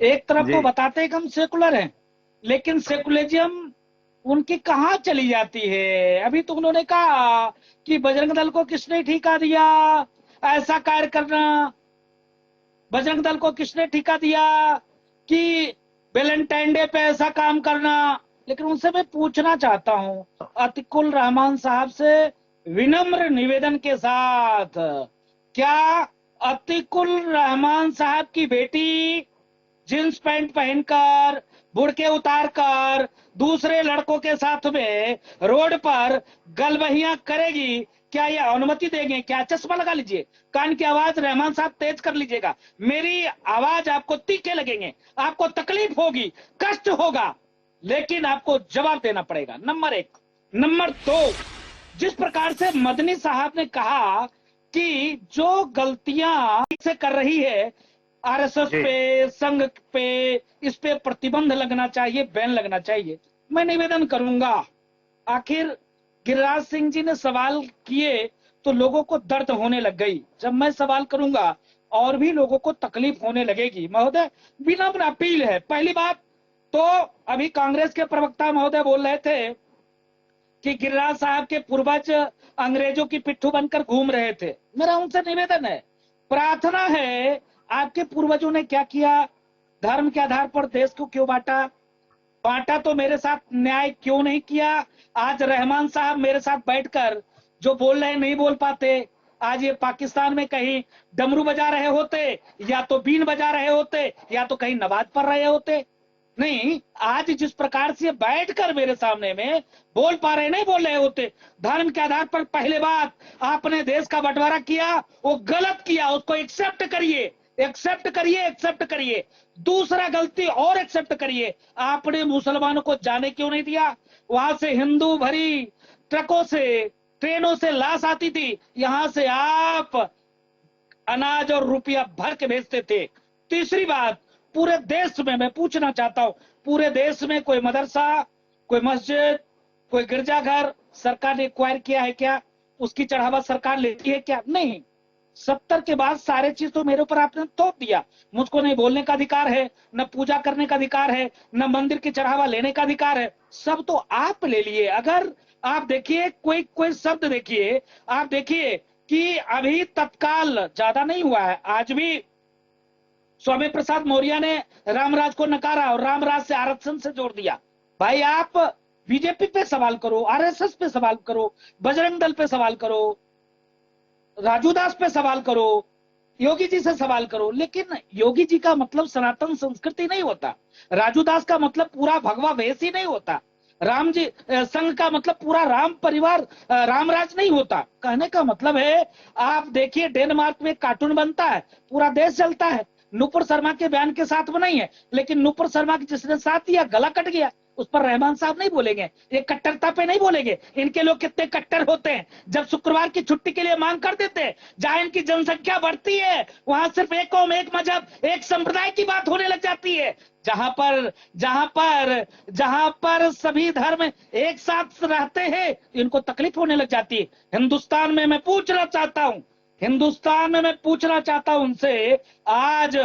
एक तरफ तो बताते हैं कि हम सेकुलर हैं, लेकिन सेकुलरिज्म उनकी कहाँ चली जाती है। अभी तो उन्होंने कहा कि बजरंग दल को किसने ठेका दिया ऐसा कार्य करना, बजरंग दल को किसने ठेका दिया कि वैलेंटाइन डे पे ऐसा काम करना। लेकिन उनसे मैं पूछना चाहता हूं अतिकुल रहमान साहब से विनम्र निवेदन के साथ, क्या अतिकुल रहमान साहब की बेटी जींस पैंट पहनकर, बुड़के उतारकर दूसरे लड़कों के साथ में रोड पर गलबहियां करेगी, क्या ये अनुमति देंगे? क्या चश्मा लगा लीजिए, कान की आवाज रहमान साहब तेज कर लीजिएगा, मेरी आवाज आपको तीखे लगेंगे, आपको तकलीफ होगी, कष्ट होगा, लेकिन आपको जवाब देना पड़ेगा। नंबर 1। नंबर 2, जिस प्रकार से मदनी साहब ने कहा कि जो गलतियां से कर रही है आरएसएस पे, संघ पे, इस पे प्रतिबंध लगना चाहिए, बैन लगना चाहिए। मैं निवेदन करूंगा, आखिर गिरिराज सिंह जी ने सवाल किए तो लोगों को दर्द होने लग गई, जब मैं सवाल करूंगा और भी लोगों को तकलीफ होने लगेगी। महोदय, विनम्र अपील है। पहली बात तो अभी कांग्रेस के प्रवक्ता महोदय बोल रहे थे कि गिरिराज साहब के पूर्वज अंग्रेजों की पिट्ठू बनकर घूम रहे थे। मेरा उनसे निवेदन है, प्रार्थना है, आपके पूर्वजों ने क्या किया? धर्म के आधार पर देश को क्यों बांटा? बांटा तो मेरे साथ न्याय क्यों नहीं किया? आज रहमान साहब मेरे साथ बैठकर जो बोल रहे नहीं बोल पाते। आज ये पाकिस्तान में कहीं डमरू बजा रहे होते, या तो बीन बजा रहे होते, या तो कहीं नमाज पढ़ रहे होते। नहीं, आज जिस प्रकार से बैठकर मेरे सामने में बोल पा रहे, नहीं बोल रहे होते। धर्म के आधार पर पहले बात आपने देश का बंटवारा किया, वो गलत किया, उसको एक्सेप्ट करिए, एक्सेप्ट करिए, एक्सेप्ट करिए। दूसरा गलती और एक्सेप्ट करिए, आपने मुसलमानों को जाने क्यों नहीं दिया? वहां से हिंदू भरी ट्रकों से, ट्रेनों से लाश आती थी, यहां से आप अनाज और रुपया भर के भेजते थे। तीसरी बात, पूरे देश में मैं पूछना चाहता हूं, पूरे देश में कोई मदरसा, कोई मस्जिद, कोई गिरजाघर सरकार ने एक्वायर किया है क्या? उसकी चढ़ावा सरकार लेती है क्या? नहीं। 70 के बाद सारे चीज तो मेरे ऊपर आपने थोप दिया। मुझको नहीं बोलने का अधिकार है, न पूजा करने का अधिकार है, न मंदिर की चढ़ावा लेने का अधिकार है, सब तो आप ले लिए। अगर आप देखिए कोई शब्द देखिए, आप देखिए कि अभी तत्काल ज्यादा नहीं हुआ है, आज भी स्वामी प्रसाद मौर्य ने रामराज को नकारा और रामराज से आरक्षण से जोड़ दिया। भाई, आप बीजेपी पे सवाल करो, आरएसएस पे सवाल करो, बजरंग दल पे सवाल करो, राजू दास पे सवाल करो, योगी जी से सवाल करो, लेकिन योगी जी का मतलब सनातन संस्कृति नहीं होता। राजू दास का मतलब पूरा भगवा वेश ही नहीं होता। राम जी संघ का मतलब पूरा राम परिवार, रामराज नहीं होता। कहने का मतलब है, आप देखिए डेनमार्क में कार्टून बनता है, पूरा देश चलता है, नुपुर शर्मा के बयान के साथ बनाई है, लेकिन नुपुर शर्मा की जिसने साथ दिया गला कट गया, उस पर रहमान साहब नहीं बोलेंगे, ये कट्टरता पे नहीं बोलेंगे। इनके लोग कितने कट्टर होते हैं, जब शुक्रवार की छुट्टी के लिए मांग कर देते हैं, जहां इनकी जनसंख्या बढ़ती है वहां सिर्फ एक कौम, एक मजहब, एक संप्रदाय की बात होने लग जाती है। जहां पर सभी धर्म एक साथ रहते हैं, इनको तकलीफ होने लग जाती है। हिंदुस्तान में मैं पूछना चाहता हूं उनसे, आज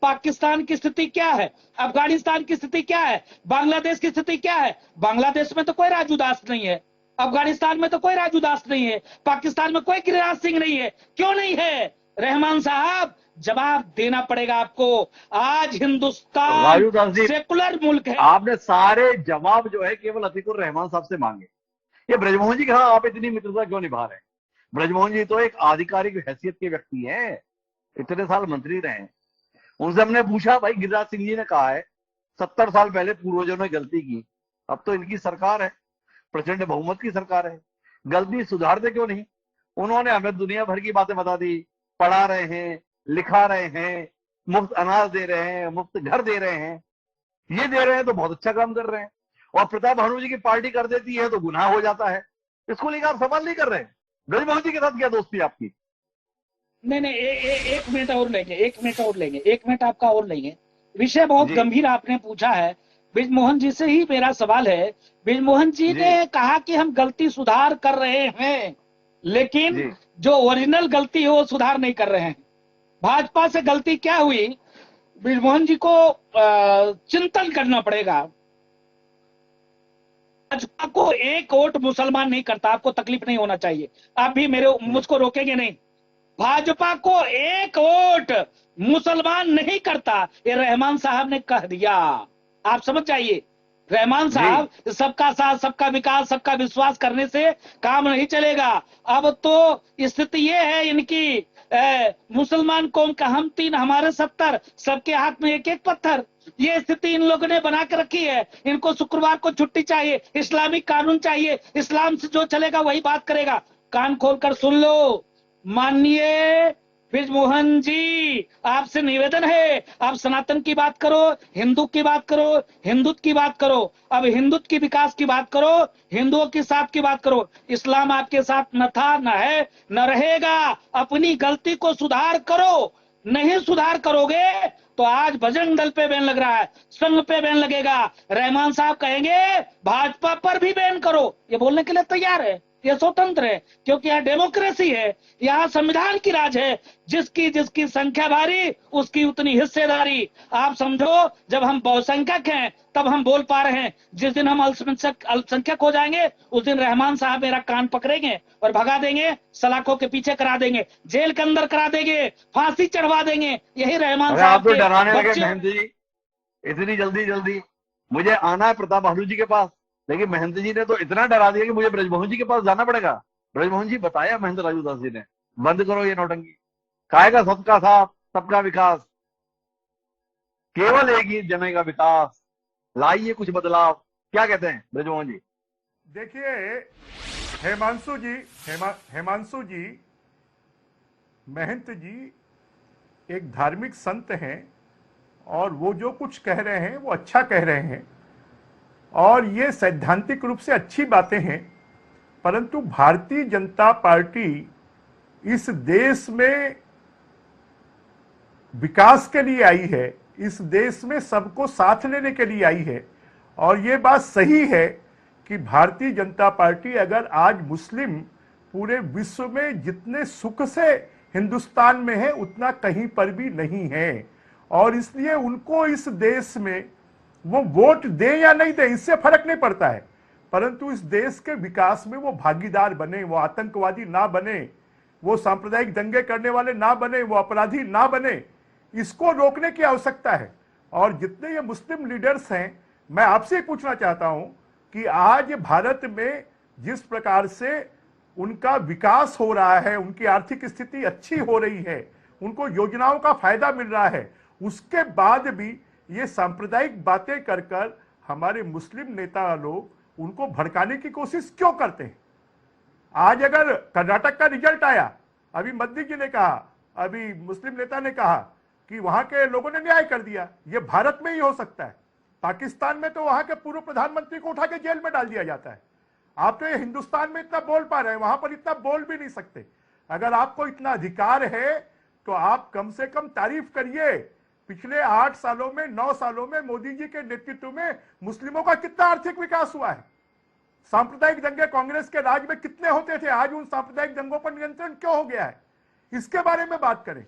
पाकिस्तान की स्थिति क्या है, अफगानिस्तान की स्थिति क्या है, बांग्लादेश की स्थिति क्या है? बांग्लादेश में तो कोई राजू दास नहीं है, अफगानिस्तान में तो कोई राजू दास नहीं है, पाकिस्तान में कोई गिरिराज सिंह नहीं है। क्यों नहीं है? रहमान साहब, जवाब देना पड़ेगा आपको। आज हिंदुस्तान सेकुलर मुल्क है। आपने सारे जवाब जो है केवल अतीकुर रहमान साहब से मांगे। ये ब्रजमोहन जी के साथ आप इतनी मित्रता क्यों निभा रहे हैं? ब्रजमोहन जी तो एक आधिकारिक हैसियत के व्यक्ति हैं, इतने साल मंत्री रहे। उनसे हमने पूछा, भाई गिरिराज सिंह जी ने कहा है 70 साल पहले पूर्वजों ने गलती की, अब तो इनकी सरकार है, प्रचंड बहुमत की सरकार है, गलती सुधारते क्यों नहीं? उन्होंने हमें दुनिया भर की बातें बता दी, पढ़ा रहे हैं, लिखा रहे हैं, मुफ्त अनाज दे रहे हैं, मुफ्त घर दे रहे हैं, ये दे रहे हैं तो बहुत अच्छा काम कर रहे हैं। और प्रताप भानु जी की पार्टी कर देती है तो गुनाह हो जाता है। इसको लेकर आप सवाल नहीं कर रहे हैं? ब्रजमोहन जी के साथ क्या दोस्ती आपकी? नहीं, एक मिनट और लेंगे, एक मिनट आपका और लेंगे। विषय बहुत गंभीर आपने पूछा है। ब्रजमोहन जी से ही मेरा सवाल है। ब्रजमोहन जी ने कहा कि हम गलती सुधार कर रहे हैं, लेकिन जो ओरिजिनल गलती है वो सुधार नहीं कर रहे हैं। भाजपा से गलती क्या हुई, ब्रजमोहन जी को चिंतन करना पड़ेगा। भाजपा को एक वोट मुसलमान नहीं करता, आपको तकलीफ नहीं होना चाहिए, आप भी मुझको रोकेंगे नहीं। भाजपा को एक वोट मुसलमान नहीं करता, ये रहमान साहब ने कह दिया। आप समझ जाइए, रहमान साहब, सबका साथ, सबका विकास, सबका विश्वास करने से काम नहीं चलेगा। अब तो स्थिति ये है इनकी, मुसलमान कौम का हम 3 हमारे 70, सबके हाथ में एक एक पत्थर, ये स्थिति इन लोगों ने बना के रखी है। इनको शुक्रवार को छुट्टी चाहिए, इस्लामिक कानून चाहिए, इस्लाम से जो चलेगा वही बात करेगा। कान खोलकर सुन लो। माननीय ब्रिजमोहन जी, आपसे निवेदन है, आप सनातन की बात करो, हिंदू की बात करो, हिंदुत्व की बात करो। अब हिंदुत्व की विकास की बात करो, हिंदुओं के साथ की बात करो। इस्लाम आपके साथ न था, न है, न रहेगा। अपनी गलती को सुधार करो। नहीं सुधार करोगे तो आज बजरंग दल पे बैन लग रहा है, संघ पे बैन लगेगा। रहमान साहब कहेंगे भाजपा पर भी बैन करो, ये बोलने के लिए तैयार है। ये स्वतंत्र है, क्योंकि यहाँ डेमोक्रेसी है, यहाँ संविधान की राज है। जिसकी जिसकी संख्या भारी, उसकी उतनी हिस्सेदारी। आप समझो, जब हम बहुसंख्यक हैं तब हम बोल पा रहे हैं। जिस दिन हम अल्पसंख्यक हो जाएंगे, उस दिन रहमान साहब मेरा कान पकड़ेंगे और भगा देंगे, सलाखों के पीछे करा देंगे, जेल के अंदर करा देंगे, फांसी चढ़वा देंगे। यही रहमान अरे साहब आप तो के डराने लगे बच्चे। महंत जी, इतनी जल्दी मुझे आना है प्रताप भानु जी के पास, लेकिन महंत जी ने तो इतना डरा दिया कि मुझे ब्रजमोहन जी के पास जाना पड़ेगा। ब्रजमोहन जी बताया महंत राजू दास जी ने, बंद करो ये नौटंकी, खाएगा सबका साथ, सबका विकास, केवल एक ही जने का विकास, लाइए कुछ बदलाव। क्या कहते हैं ब्रजमोहन जी? देखिए हेमांशु जी, महंत जी एक धार्मिक संत हैं और वो जो कुछ कह रहे हैं वो अच्छा कह रहे हैं और ये सैद्धांतिक रूप से अच्छी बातें हैं। परंतु भारतीय जनता पार्टी इस देश में विकास के लिए आई है, इस देश में सबको साथ लेने के लिए आई है। और ये बात सही है कि भारतीय जनता पार्टी अगर आज मुस्लिम पूरे विश्व में जितने सुख से हिंदुस्तान में है उतना कहीं पर भी नहीं है, और इसलिए उनको इस देश में वो वोट दें या नहीं दें इससे फर्क नहीं पड़ता है, परंतु इस देश के विकास में वो भागीदार बने, वो आतंकवादी ना बने, वो सांप्रदायिक दंगे करने वाले ना बने, वो अपराधी ना बने। इसको रोकने की आवश्यकता है। और जितने ये मुस्लिम लीडर्स हैं, मैं आपसे ही पूछना चाहता हूं कि आज भारत में जिस प्रकार से उनका विकास हो रहा है, उनकी आर्थिक स्थिति अच्छी हो रही है, उनको योजनाओं का फायदा मिल रहा है, उसके बाद भी ये सांप्रदायिक बातें कर कर हमारे मुस्लिम नेता लोग उनको भड़काने की कोशिश क्यों करते हैं? आज अगर कर्नाटक का रिजल्ट आया, अभी मोदी जी ने कहा, अभी मुस्लिम नेता ने कहा कि वहां के लोगों ने न्याय कर दिया, ये भारत में ही हो सकता है। पाकिस्तान में तो वहां के पूर्व प्रधानमंत्री को उठा के जेल में डाल दिया जाता है। आप तो ये हिंदुस्तान में इतना बोल पा रहे हैं, वहां पर इतना बोल भी नहीं सकते। अगर आपको इतना अधिकार है तो आप कम से कम तारीफ करिए। पिछले 8 सालों में, 9 सालों में मोदी जी के नेतृत्व में मुस्लिमों का कितना आर्थिक विकास हुआ है। सांप्रदायिक दंगे कांग्रेस के राज में कितने होते थे, आज उन सांप्रदायिक दंगों पर नियंत्रण क्यों हो गया है, इसके बारे में बात करें।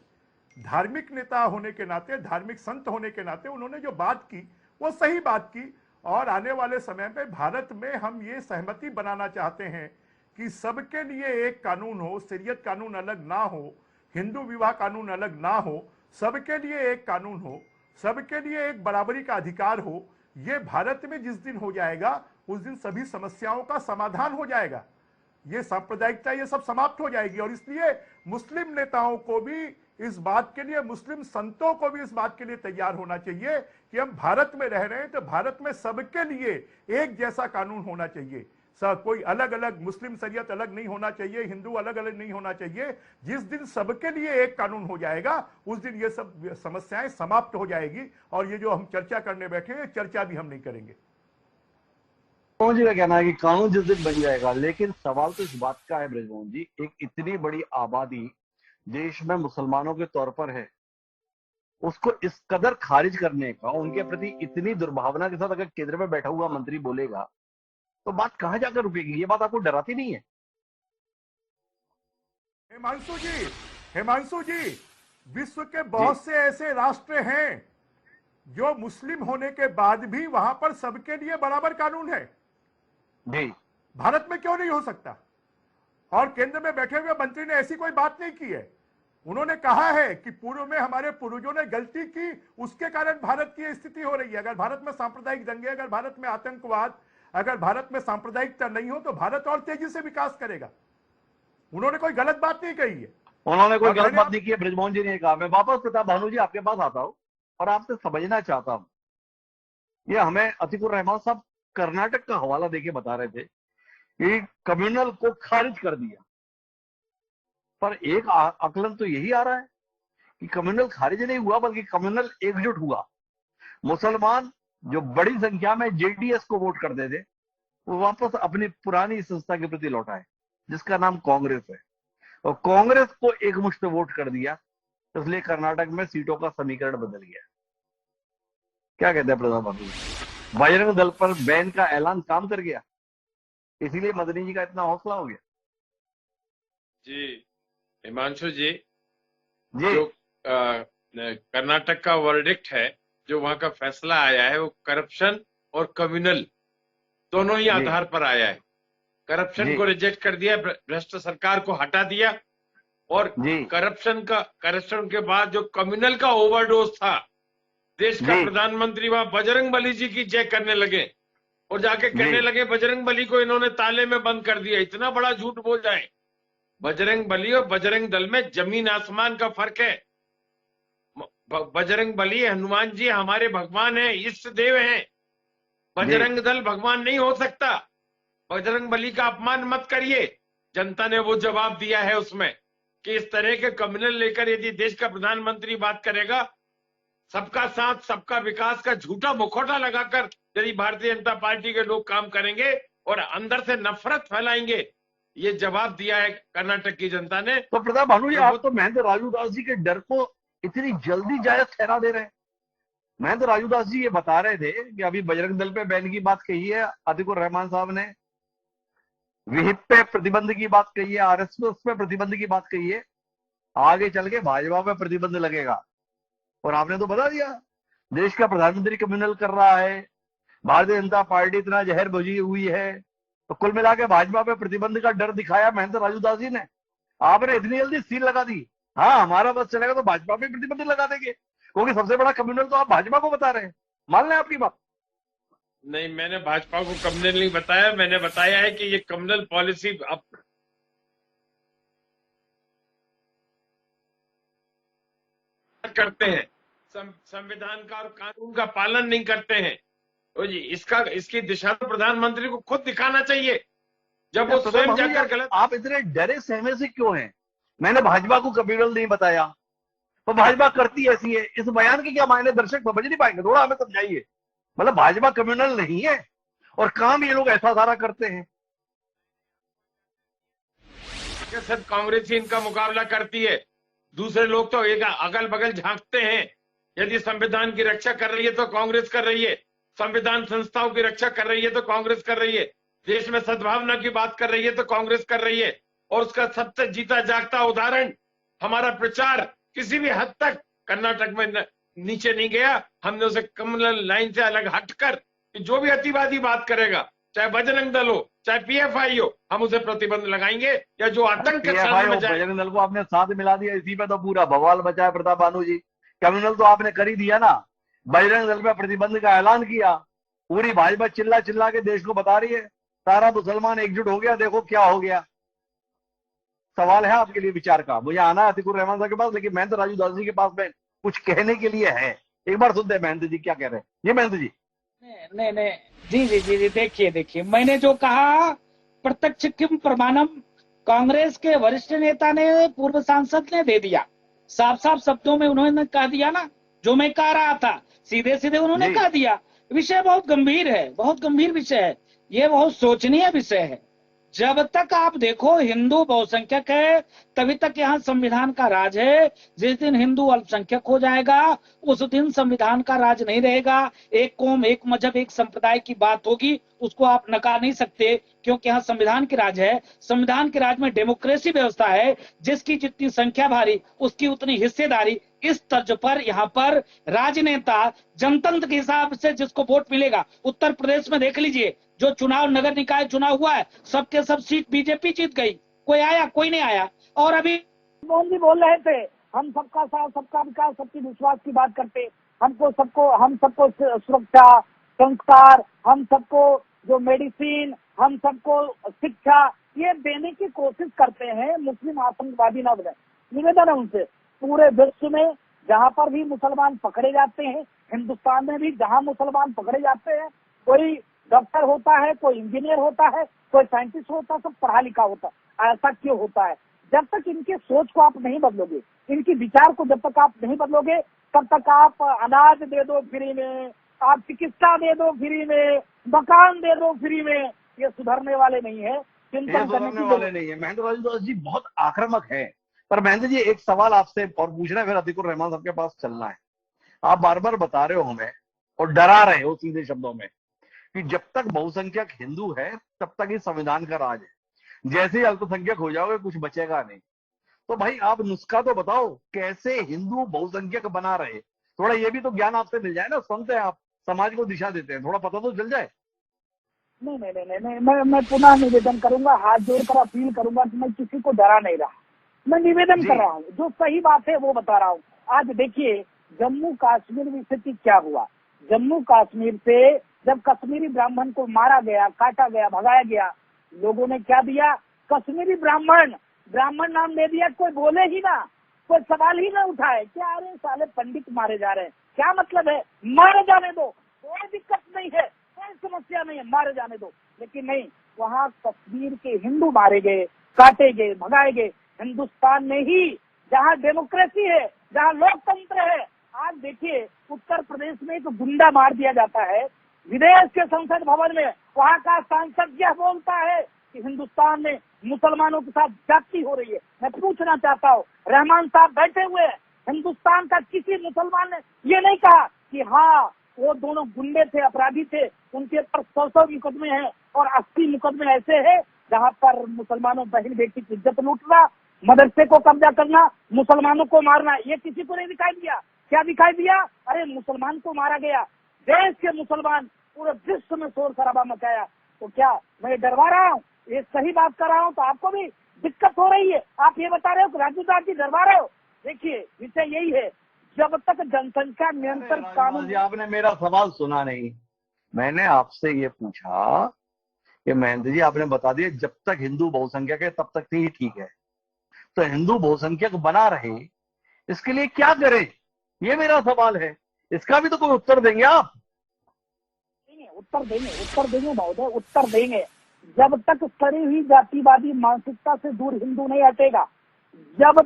धार्मिक नेता होने के नाते, धार्मिक संत होने के नाते उन्होंने जो बात की वो सही बात की। और आने वाले समय में भारत में हम ये सहमति बनाना चाहते हैं कि सबके लिए एक कानून हो, शरीयत कानून अलग ना हो, हिंदू विवाह कानून अलग ना हो, सबके लिए एक कानून हो, सबके लिए एक बराबरी का अधिकार हो। ये भारत में जिस दिन हो जाएगा उस दिन सभी समस्याओं का समाधान हो जाएगा, ये सांप्रदायिकता ये सब समाप्त हो जाएगी। और इसलिए मुस्लिम नेताओं को भी इस बात के लिए, मुस्लिम संतों को भी इस बात के लिए तैयार होना चाहिए कि हम भारत में रह रहे हैं तो भारत में सबके लिए एक जैसा कानून होना चाहिए। कोई अलग अलग, मुस्लिम शरीयत अलग नहीं होना चाहिए, हिंदू अलग अलग नहीं होना चाहिए। जिस दिन सबके लिए एक कानून हो जाएगा उस दिन ये सब समस्याएं समाप्त हो जाएगी। और ये जो हम चर्चा करने बैठे हैं, चर्चा भी हम नहीं करेंगे। ब्रजमोहन जी का कहना है कि कानून जिस दिन बन जाएगा, लेकिन सवाल तो इस बात का है ब्रजमोहन जी, एक इतनी बड़ी आबादी देश में मुसलमानों के तौर पर है, उसको इस कदर खारिज करने का, उनके प्रति इतनी दुर्भावना के साथ अगर केंद्र में बैठा हुआ मंत्री बोलेगा तो बात कहां जाकर रुकेगी? ये बात आपको डराती नहीं है? हिमांशु जी, विश्व के बहुत से ऐसे राष्ट्र हैं जो मुस्लिम होने के बाद भी वहां पर सबके लिए बराबर कानून है जी। भारत में क्यों नहीं हो सकता? और केंद्र में बैठे हुए मंत्री ने ऐसी कोई बात नहीं की है। उन्होंने कहा है कि पूर्व में हमारे पूर्वजों ने गलती की, उसके कारण भारत की स्थिति हो रही है। अगर भारत में सांप्रदायिक दंगे, अगर भारत में आतंकवाद, अगर भारत में सांप्रदायिकता नहीं हो तो भारत और तेजी से विकास करेगा। उन्होंने कोई गलत बात नहीं कही है। उन्होंने कोई गलत बात नहीं की है, ब्रजमोहन जी ने कहा। मैं वापस प्रताप भानु जी आपके पास आता हूं और आपसे समझना चाहता हूं, ये हमें अतीकुर रहमान साहब कर्नाटक का हवाला देके बता रहे थे कि कम्युनल को खारिज कर दिया, पर एक आकलन तो यही आ रहा है कि कम्युनल खारिज नहीं हुआ बल्कि कम्युनल एकजुट हुआ। मुसलमान जो बड़ी संख्या में जेडीएस को वोट करते थे वो वापस अपनी पुरानी संस्था के प्रति लौटाए जिसका नाम कांग्रेस है, और कांग्रेस को एक मुश्त वोट कर दिया, इसलिए कर्नाटक में सीटों का समीकरण बदल गया। क्या कहते हैं प्रधानमंत्री? बजरंग दल पर बैन का ऐलान काम कर गया, इसीलिए मदनी जी का इतना हौसला हो गया। जी हिमांशु जी, जी जो कर्नाटक का वर्डिक्ट है, जो वहां का फैसला आया है, वो करप्शन और कम्युनल दोनों ही आधार पर आया है। करप्शन को रिजेक्ट कर दिया, भ्रष्ट सरकार को हटा दिया, और करप्शन के बाद जो कम्युनल का ओवरडोज था, देश का प्रधानमंत्री वहां बजरंग बली जी की जय करने लगे और जाके कहने लगे बजरंग बली को इन्होंने ताले में बंद कर दिया। इतना बड़ा झूठ बोल जाए। बजरंग बली और बजरंग दल में जमीन आसमान का फर्क है। बजरंग बली, हनुमान जी हमारे भगवान हैं, इष्ट देव हैं। बजरंग दल भगवान नहीं हो सकता। बजरंग बली का अपमान मत करिए। जनता ने वो जवाब दिया है उसमें कि इस तरह के कम्युनल लेकर यदि देश का प्रधानमंत्री बात करेगा, सबका साथ सबका विकास का झूठा मुखौटा लगाकर यदि भारतीय जनता पार्टी के लोग काम करेंगे और अंदर से नफरत फैलाएंगे, ये जवाब दिया है कर्नाटक की जनता ने। तो प्रताप भानु जी, आप तो महेंद्र राजूदास जी के डर को इतनी जल्दी जायज ठहरा दे रहे हैं। महेंद्र राजूदास जी ये बता रहे थे कि अभी बजरंग दल पे बैन की बात कही है अतिकुर रहमान साहब ने, विहिप पे प्रतिबंध की बात कही है, आरएसएस पे प्रतिबंध की बात कही है, आगे चल के भाजपा पे प्रतिबंध लगेगा। और आपने तो बता दिया देश का प्रधानमंत्री कम्युनल कर रहा है, भारतीय जनता पार्टी इतना जहर भुजी हुई है, तो कुल मिला के भाजपा पे प्रतिबंध का डर दिखाया महेंद्र राजूदास जी ने। आपने इतनी जल्दी सील लगा दी। हाँ, हमारा बस चलेगा तो भाजपा पे प्रतिबंध लगा देंगे, क्योंकि सबसे बड़ा कम्युनल तो आप भाजपा को बता रहे हैं। मान लें आपकी बात। नहीं, मैंने भाजपा को कम्युनल नहीं बताया। मैंने बताया है कि ये कम्युनल पॉलिसी अब करते हैं, संविधान का और कानून का पालन नहीं करते हैं। तो जी इसकी दिशा तो प्रधानमंत्री को खुद दिखाना चाहिए। जब वो स्वयं जाकर गलत। आप इतने डरे सहमे से क्यों हैं? मैंने भाजपा को कम्युनल नहीं बताया, तो भाजपा करती ऐसी है। इस बयान के क्या मायने दर्शक समझ नहीं पाएंगे? थोड़ा हमें समझाइए। मतलब भाजपा कम्युनल नहीं है और काम ये लोग ऐसा सारा करते हैं। सिर्फ कांग्रेस ही इनका मुकाबला करती है, दूसरे लोग तो एक अगल बगल झांकते हैं। यदि संविधान की रक्षा कर रही है तो कांग्रेस कर रही है, संविधान संस्थाओं की रक्षा कर रही है तो कांग्रेस कर रही है, देश में सद्भावना की बात कर रही है तो कांग्रेस कर रही है। और उसका सबसे जीता जागता उदाहरण, हमारा प्रचार किसी भी हद तक कर्नाटक में नीचे नहीं गया। हमने उसे कम्युनल लाइन से अलग हटकर जो भी अतिवादी बात करेगा, चाहे बजरंग दल हो चाहे पीएफआई हो, हम उसे प्रतिबंध लगाएंगे। या जो आतंक बजरंग दल को आपने साथ मिला दिया, इसी पे तो पूरा बवाल बचा है प्रताप भानु जी। कम्युनल तो आपने कर ही दिया ना, बजरंग दल पे प्रतिबंध का ऐलान किया। पूरी भाजपा चिल्ला चिल्ला के देश को बता रही है सारा मुसलमान एकजुट हो गया, देखो क्या हो गया। सवाल है आपके लिए विचार का। मुझे आना है अतिकुर रहमान साहब के पास, लेकिन महेंद्र राजूदास जी के पास में कुछ कहने के लिए है। एक बार सुनते हैं महेंद्र जी क्या कह रहे हैं। ये महेंद्र जी। नहीं, जी, देखिए, मैंने जो कहा प्रत्यक्ष किम प्रमाणम, कांग्रेस के वरिष्ठ नेता ने, पूर्व सांसद ने दे दिया। साफ साफ शब्दों में उन्होंने कह दिया ना जो मैं कह रहा था, सीधे सीधे उन्होंने कह दिया। विषय बहुत गंभीर है, बहुत गंभीर विषय है, ये बहुत सोचनीय विषय है। जब तक आप देखो हिंदू बहुसंख्यक है तभी तक यहाँ संविधान का राज है। जिस दिन हिंदू अल्पसंख्यक हो जाएगा उस दिन संविधान का राज नहीं रहेगा। एक कौम, एक मजहब, एक संप्रदाय की बात होगी, उसको आप नकार नहीं सकते, क्योंकि यहाँ संविधान की राज है। संविधान के राज में डेमोक्रेसी व्यवस्था है, जिसकी जितनी संख्या भारी उसकी उतनी हिस्सेदारी। इस तर्ज पर यहाँ पर राजनेता जनतंत्र के हिसाब से जिसको वोट मिलेगा, उत्तर प्रदेश में देख लीजिए जो चुनाव, नगर निकाय चुनाव हुआ है, सबके सब सीट बीजेपी जीत गई। कोई आया, कोई नहीं आया। और अभी मोहन जी बोल रहे थे हम सबका साथ सबका विकास सबकी विश्वास की बात करते, हम सबको सुरक्षा, संस्कार, हम सबको जो मेडिसिन, हम सबको शिक्षा, ये देने की कोशिश करते हैं। मुस्लिम आतंकवादी न बने, निवेदन है उनसे। पूरे विश्व में जहाँ पर भी मुसलमान पकड़े जाते हैं, हिंदुस्तान में भी जहाँ मुसलमान पकड़े जाते हैं, कोई डॉक्टर होता है, कोई इंजीनियर होता है, कोई साइंटिस्ट होता है, सब पढ़ा लिखा होता है। ऐसा क्यों होता है? जब तक इनके सोच को आप नहीं बदलोगे, इनके विचार को जब तक आप नहीं बदलोगे, तब तक आप अनाज दे दो फ्री में, आप चिकित्सा दे दो फ्री में, मकान दे दो फ्री में, ये सुधरने वाले नहीं है। ये चिंतन करने सुधरने की वाले नहीं है। महेंद्र राजदास जी बहुत आक्रामक है। पर महेंद्र जी एक सवाल आपसे और पूछना है, फिर अतिकुर रहमान साहब के पास चलना है। आप बार बार बता रहे हो हमें और डरा रहे हो सीधे शब्दों में कि जब तक बहुसंख्यक हिंदू है तब तक ही संविधान का राज है, जैसे ही अल्पसंख्यक हो जाओगे कुछ बचेगा नहीं। तो भाई आप नुस्खा तो बताओ कैसे हिंदू बहुसंख्यक बना रहे, थोड़ा ये भी तो ज्ञान आपसे मिल जाए ना। संत है आप, समाज को दिशा देते हैं, थोड़ा पता तो चल जाए। नहीं नहीं नहीं नहीं, मैं पुनः निवेदन करूंगा, हाथ जोड़कर अपील करूंगा कि मैं किसी को डरा नहीं रहा, मैं निवेदन जी। कर रहा हूँ, जो सही बात है वो बता रहा हूँ। आज देखिए जम्मू कश्मीर में स्थिति क्या हुआ। जम्मू कश्मीर से जब कश्मीरी ब्राह्मण को मारा गया, काटा गया, भगाया गया, लोगों ने क्या दिया, कश्मीरी ब्राह्मण, ब्राह्मण नाम दे दिया। कोई बोले ही ना, कोई सवाल ही ना उठाए, क्या अरे साले पंडित मारे जा रहे हैं, क्या मतलब है, मारे जाने दो, कोई दिक्कत नहीं है, कोई समस्या नहीं है, मारे जाने दो। लेकिन नहीं, वहाँ कश्मीर के हिंदू मारे गए, काटे गए, भगाए गए। हिंदुस्तान में ही जहाँ डेमोक्रेसी है, जहाँ लोकतंत्र है, आज देखिए उत्तर प्रदेश में एक गुंडा मार दिया जाता है विदेश के संसद भवन में, वहाँ का सांसद यह बोलता है कि हिंदुस्तान में मुसलमानों के साथ जाति हो रही है। मैं पूछना चाहता हूँ, रहमान साहब बैठे हुए हैं, हिंदुस्तान का किसी मुसलमान ने ये नहीं कहा कि हाँ वो दोनों गुंडे थे, अपराधी थे, उनके ऊपर 100 मुकदमे हैं और 80 मुकदमे ऐसे हैं जहाँ पर मुसलमानों बहन बेटी की इज्जत लूटना, मदरसे को कब्जा करना, मुसलमानों को मारना, ये किसी को नहीं दिखाई दिया। क्या दिखाई दिया, अरे मुसलमान को मारा गया, देश के मुसलमान, पूरे विश्व में शोर शराबा मचाया। तो क्या मैं डरवा रहा हूँ, ये सही बात कर रहा हूँ, तो आपको भी दिक्कत हो रही है। आप ये बता रहे हो कि राजूदास जी डरवा रहे हो। देखिए विषय यही है, जब तक जनसंख्या नियंत्रण कानून। जी आपने मेरा सवाल सुना नहीं, मैंने आपसे ये पूछा कि महेंद्र जी आपने बता दिया जब तक हिंदू बहुसंख्यक है तब तक ही ठीक है, तो हिंदू बहुसंख्यक बना रहे इसके लिए क्या करें, ये मेरा सवाल है। इसका भी तो कोई उत्तर देंगे आप? उत्तर देंगे महोदय, उत्तर देंगे। जब तक सड़ी हुई जातिवादी मानसिकता से दूर हिंदू नहीं हटेगा, जब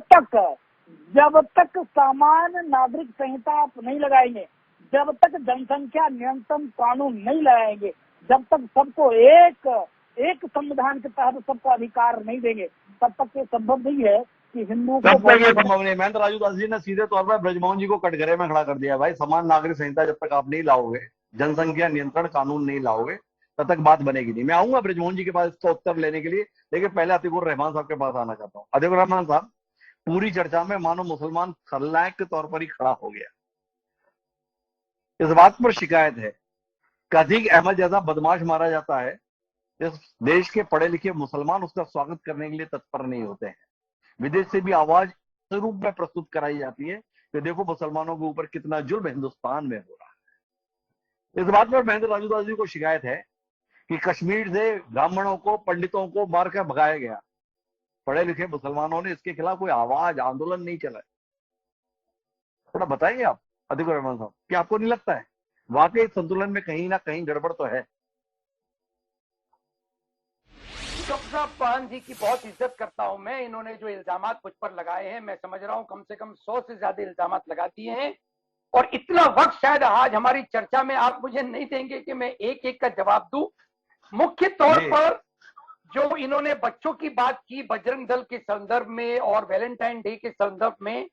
तक सामान्य नागरिक संहिता आप नहीं लगाएंगे, जब तक जनसंख्या नियंत्रण कानून नहीं लगाएंगे, जब तक सबको एक संविधान के तहत सबको अधिकार नहीं देंगे, तब तक ये संभव नहीं है कि हिंदू को। तब तक ये संभव नहीं। महेंद्र राजूदास जी ने सीधे तौर पर ब्रजमोहन जी को कटघरे में खड़ा कर दिया, भाई समान नागरिक संहिता जब तक आप नहीं लाओगे, जनसंख्या नियंत्रण कानून नहीं लाओगे, तब तक बात बनेगी नहीं। मैं आऊंगा ब्रजमोहन जी के पास इसका उत्तर लेने के लिए, लेकिन पहले अतिकुर रहमान साहब के पास आना चाहता हूँ। अतिकुर रहमान साहब, पूरी चर्चा में मानो मुसलमान खलनायक के तौर पर ही खड़ा हो गया। इस बात पर शिकायत है कि अतीक अहमद जैसा बदमाश मारा जाता है, इस देश के पढ़े लिखे मुसलमान उसका स्वागत करने के लिए तत्पर नहीं होते हैं। विदेश से भी आवाज इस रूप में प्रस्तुत कराई जाती है कि देखो मुसलमानों के ऊपर कितना जुल्म हिंदुस्तान में हो रहा है। इस बात पर महेंद्र राजूदास जी को शिकायत है कि कश्मीर से ब्राह्मणों को, पंडितों को मारकर भगाया गया, पढ़े लिखे मुसलमानों ने इसके खिलाफ कोई आवाज, आंदोलन नहीं चला। थोड़ा बताएंगे आप अतिकुर रहमान साहब, कि आपको नहीं लगता है वाकई संतुलन में कहीं ना कहीं गड़बड़ तो है? डॉक्टर साहब पान जी की बहुत इज्जत करता हूं मैं, इन्होंने जो इल्जामात मुझ पर लगाए हैं, मैं समझ रहा हूं कम से कम 100 से ज्यादा इल्जामात लगा दिए हैं, और इतना वक्त शायद आज हमारी चर्चा में आप मुझे नहीं देंगे कि मैं एक एक का जवाब दूं। मुख्य तौर पर जो इन्होंने बच्चों की बात की बजरंग दल के संदर्भ में और वैलेंटाइन डे के संदर्भ में,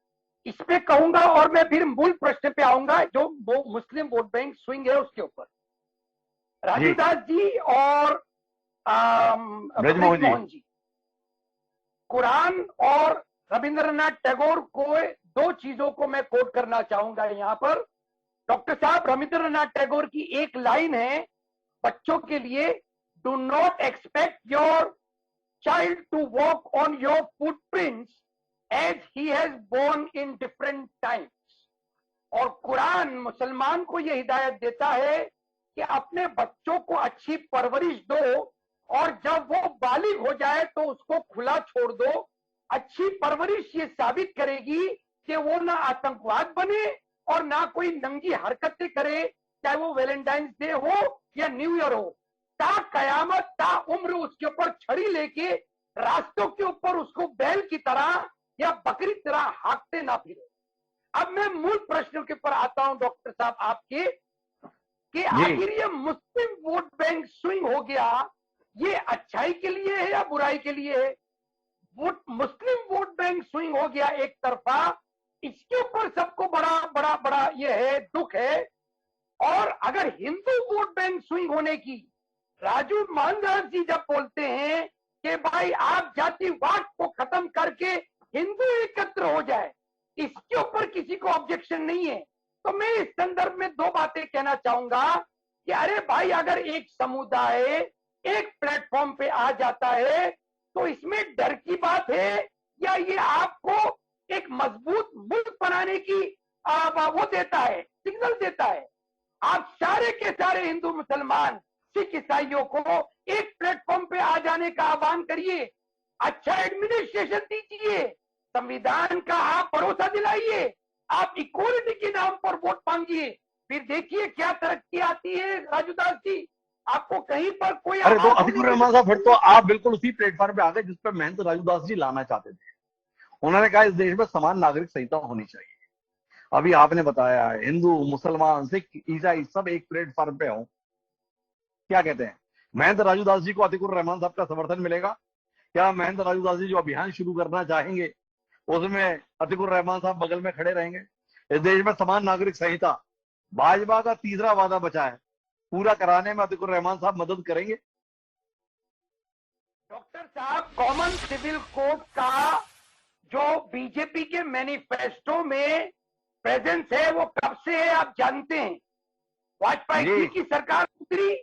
इस पे कहूंगा, और मैं फिर मूल प्रश्न पे आऊंगा जो वो मुस्लिम वोट बैंक स्विंग है उसके ऊपर। राजूदास जी और ब्रजमोहन जी, कुरान और रविंद्रनाथ टैगोर को दो चीजों को मैं कोट करना चाहूंगा यहाँ पर। डॉक्टर साहब, रविंद्रनाथ टैगोर की एक लाइन है बच्चों के लिए, do not expect your child to walk on your footprints as he has born in different times. और कुरान मुसलमान को यह हिदायत देता है कि अपने बच्चों को अच्छी परवरिश दो, और जब वो बालिग हो जाए तो उसको खुला छोड़ दो। अच्छी परवरिश ये साबित करेगी कि वो ना आतंकवाद बने और ना कोई नंगी हरकतें करे, चाहे वो वैलेंटाइंस डे हो या न्यू ईयर हो। ता कयामत ता उम्र उसके ऊपर छड़ी लेके रास्तों के ऊपर उसको बैल की तरह या बकरी की तरह हाँकते ना फिरो। अब मैं मूल प्रश्न के ऊपर आता हूं डॉक्टर साहब आपके, कि आखिर ये मुस्लिम वोट बैंक स्विंग हो गया, ये अच्छाई के लिए है या बुराई के लिए है? मुस्लिम वोट बैंक स्विंग हो गया एक तरफा, इसके ऊपर सबको बड़ा बड़ा बड़ा ये है, दुख है। और अगर हिंदू वोट बैंक स्विंग होने की, राजू मानदास जी जब बोलते हैं कि भाई आप जातिवाद को खत्म करके हिंदू एकत्र हो जाए, इसके ऊपर किसी को ऑब्जेक्शन नहीं है। तो मैं इस संदर्भ में दो बातें कहना चाहूंगा कि अरे भाई, अगर एक समुदाय एक प्लेटफॉर्म पे आ जाता है तो इसमें डर की बात है, या ये आपको एक मजबूत मुल्क बनाने की वो देता है, सिग्नल देता है? आप सारे के सारे हिंदू मुसलमान सिख ईसाइयों को एक प्लेटफॉर्म पे आ जाने का आह्वान करिए, अच्छा एडमिनिस्ट्रेशन दीजिए, संविधान का आप भरोसा दिलाइए, आप इक्वालिटी के नाम पर वोट मांगिए, फिर देखिए क्या तरक्की आती है। राजू दास जी, आपको कहीं पर कोई अरे तो अतिकुर रहमान साहब, फिर तो आप बिल्कुल उसी प्लेटफॉर्म पे आ गए जिस पर महंत राजू दास जी लाना चाहते थे। उन्होंने कहा इस देश में समान नागरिक संहिता होनी चाहिए। अभी आपने बताया हिंदू मुसलमान सिख ईसाई सब एक प्लेटफॉर्म पे हो, क्या कहते हैं? महंत राजू दास जी को अतिकुर रहमान साहब का समर्थन मिलेगा? क्या महंत राजू दास जी जो अभियान शुरू करना चाहेंगे उसमें अतिकुर रहमान साहब बगल में खड़े रहेंगे? इस देश में समान नागरिक संहिता भाजपा का तीसरा वादा बचा है, पूरा कराने में अतिकुर रहमान साहब मदद करेंगे? डॉक्टर साहब, कॉमन सिविल कोड का जो बीजेपी के मैनिफेस्टो में प्रेजेंस है वो कब से है आप जानते हैं? वाजपेयी जी की सरकार उतरी,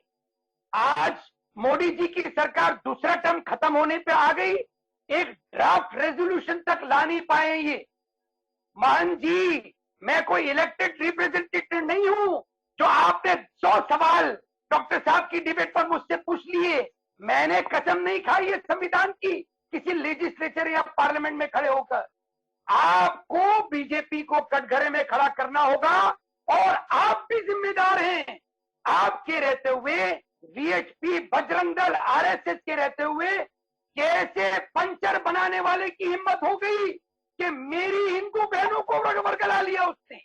आज मोदी जी की सरकार दूसरा टर्म खत्म होने पे आ गई, एक ड्राफ्ट रेजोल्यूशन तक ला नहीं पाए ये। मान जी, मैं कोई इलेक्टेड रिप्रेजेंटेटिव नहीं हूं जो आपने 100 सवाल डॉक्टर साहब की डिबेट पर मुझसे पूछ लिए। मैंने कसम नहीं खाई है संविधान की किसी लेजिस्लेचर या पार्लियामेंट में खड़े होकर। आपको बीजेपी को कटघरे में खड़ा करना होगा और आप भी जिम्मेदार हैं। आपके रहते हुए वीएचपी, बजरंग दल, आरएसएस के रहते हुए कैसे पंचर बनाने वाले की हिम्मत हो गई कि मेरी हिंदू बहनों को वर्गला लिया उसने।